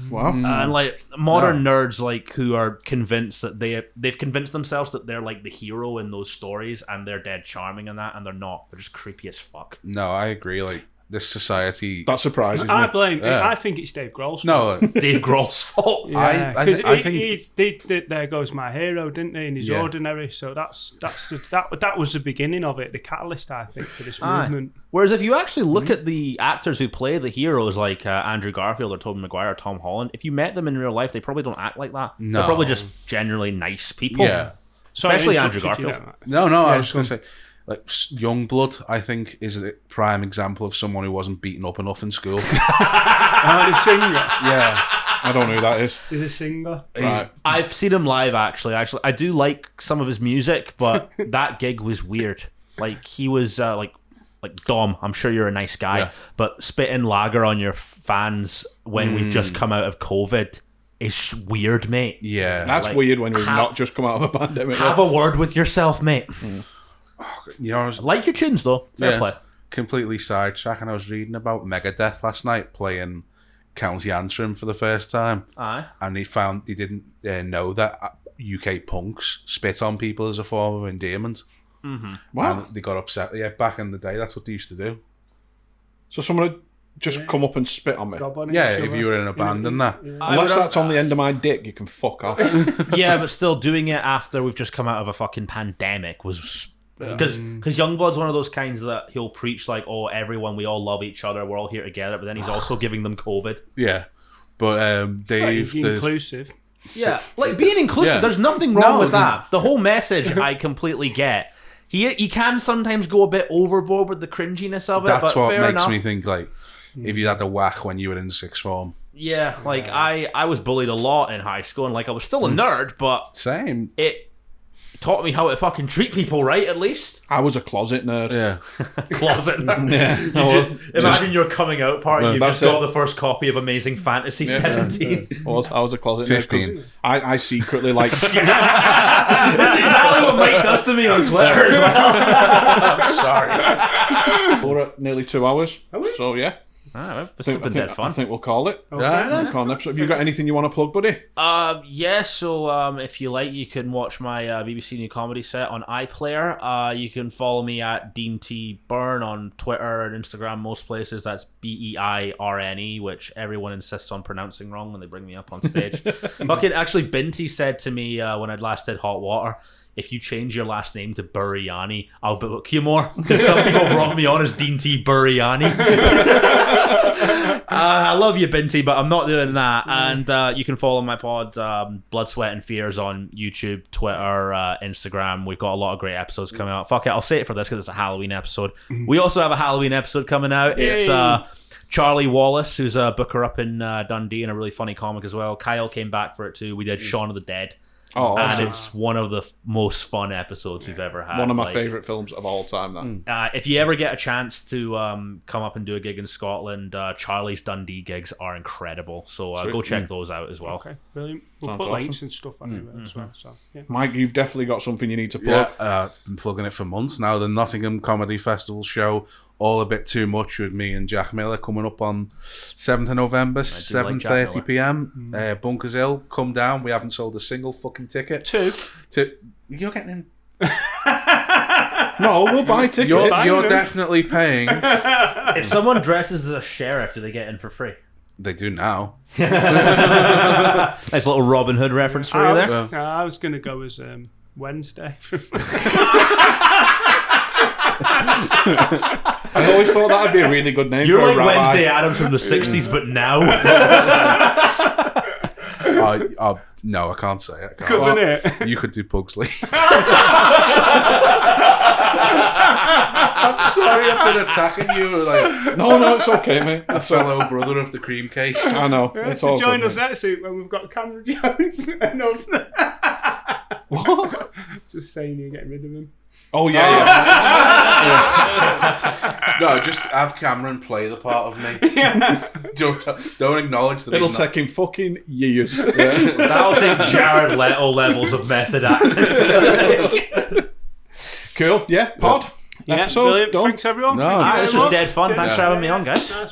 A: Wow.
D: And like modern nerds, like who are convinced that they've convinced themselves that they're like the hero in those stories and they're dead charming and that, and they're not. They're just creepy as fuck.
B: No, I agree. Like, this society...
A: That surprises me.
C: I blame. I think it's Dave Grohl's fault.
B: No,
D: Dave Grohl's fault.
C: Yeah,
B: I
C: because
B: think...
C: there goes my hero, didn't he? And he's ordinary. So that was the beginning of it, the catalyst, I think, for this movement.
D: Whereas if you actually look at the actors who play the heroes, like Andrew Garfield or Tobey Maguire or Tom Holland, if you met them in real life, they probably don't act like that.
B: No.
D: They're probably just generally nice people.
B: Yeah.
D: Especially Andrew Garfield.
B: No, I was going to say, like, Youngblood, I think, is a prime example of someone who wasn't beaten up enough in school.
C: The singer.
A: Yeah. I don't know who that is.
C: He's a singer.
A: Right.
D: I've seen him live, actually. I do like some of his music, but that gig was weird. Like, he was, like Dom, I'm sure you're a nice guy, but spitting lager on your fans when we've just come out of COVID is weird, mate.
B: Yeah.
A: That's
D: like,
A: weird when we've not just come out of a pandemic.
D: Have a word with yourself, mate.
B: You know, I was,
D: Like your tunes, though. Fair play.
B: completely sidetrack, and I was reading about Megadeth last night playing County Antrim for the first time.
D: Aye.
B: And he didn't know that UK punks spit on people as a form of endearment.
D: Mm-hmm.
A: Wow.
B: And they got upset. Yeah, back in the day, that's what they used to do.
A: So someone would just come up and spit on me.
B: Yeah, if you were in a band and that.
A: Unless that's on the end of my dick, you can fuck off.
D: Yeah, but still doing it after we've just come out of a fucking pandemic was... Because Youngblood's one of those kinds that he'll preach like, oh, everyone, we all love each other, we're all here together, but then he's also giving them COVID.
B: Yeah. But Dave...
C: inclusive.
D: Yeah, like being inclusive, there's nothing wrong with that. The whole message I completely get. He can sometimes go a bit overboard with the cringiness of it,
B: That's
D: but
B: what
D: fair
B: makes
D: enough.
B: me think, like, if you had a whack when you were in sixth form.
D: Yeah, like I was bullied a lot in high school, and like I was still a nerd, but
B: Same.
D: it taught me how to fucking treat people right, at least.
A: I was a closet nerd.
B: Yeah.
D: Closet nerd.
A: Yeah.
D: Imagine your coming out party, you've
A: that's
D: just got
A: it.
D: the first copy of Amazing Fantasy 17.
A: I was a closet nerd.
B: 15.
A: I secretly like...
D: That's exactly what Mike does to me on Twitter as well.
B: I'm sorry.
A: We're at nearly 2 hours. So, yeah.
D: This has been dead fun.
A: I think we'll call it.
C: Okay,
B: Yeah.
A: We'll call an episode. Have you got anything you want to plug, buddy?
D: So if you like, you can watch my BBC New Comedy set on iPlayer. You can follow me at Dean T Beirne on Twitter and Instagram, most places. That's Beirne, which everyone insists on pronouncing wrong when they bring me up on stage. Actually, Binty said to me when I'd last did Hot Water, if you change your last name to Buriani, I'll book you more. Because some people brought me on as Dean T Buriani. I love you, Binty, but I'm not doing that. And you can follow my pod, Blood, Sweat and Fears, on YouTube, Twitter, Instagram. We've got a lot of great episodes coming out. Fuck it, I'll say it for this because it's a Halloween episode. We also have a Halloween episode coming out. It's Charlie Wallace, who's a booker up in Dundee and a really funny comic as well. Kyle came back for it too. We did Shaun of the Dead.
A: Oh, awesome.
D: And it's one of the most fun episodes we've ever had.
A: One of my favourite films of all time, that.
D: If you ever get a chance to come up and do a gig in Scotland, Charlie's Dundee gigs are incredible. So go check those out as well.
C: Okay, brilliant. We'll
A: Sounds
C: put
A: awesome.
C: links and stuff on it as well. So, yeah.
A: Mike, you've definitely got something you need to plug.
B: I've been plugging it for months now. The Nottingham Comedy Festival show, All a Bit Too Much, with me and Jack Miller, coming up on 7th of November, 7:30 p.m. Bunkers Hill, come down. We haven't sold a single fucking ticket.
C: Two.
B: You're getting in.
A: No, we'll buy tickets.
B: You're definitely paying.
D: If someone dresses as a sheriff, do they get in for free?
B: They do now.
D: Nice little Robin Hood reference for you there.
C: I was going to go as Wednesday.
A: I always thought that would be a really good name
D: You're
A: for a
D: like
A: rabbi.
D: Wednesday Addams from the 60s, but now.
B: No, I can't say it.
C: Because in it.
B: You could do Pugsley. I'm sorry, I've been attacking you like
A: No, it's okay, mate.
B: a fellow brother of the cream cake.
A: I know. It's all
C: join
A: good,
C: us
A: mate.
C: next week when we've got Cameron Jones and us.
A: What?
C: Just saying you're getting rid of him.
A: Oh, yeah.
B: No, just have Cameron play the part of me. Don't acknowledge that.
A: It'll
B: he's not.
A: take him fucking years.
D: That'll take Jared Leto levels of method acting.
A: Cool. Yeah, pod.
C: Yeah,
A: Episode
C: brilliant.
A: done.
C: Thanks, everyone.
B: No.
C: Thank you
D: This
C: very
D: was
C: much.
D: dead fun. Thanks for having me on, guys.
C: Nice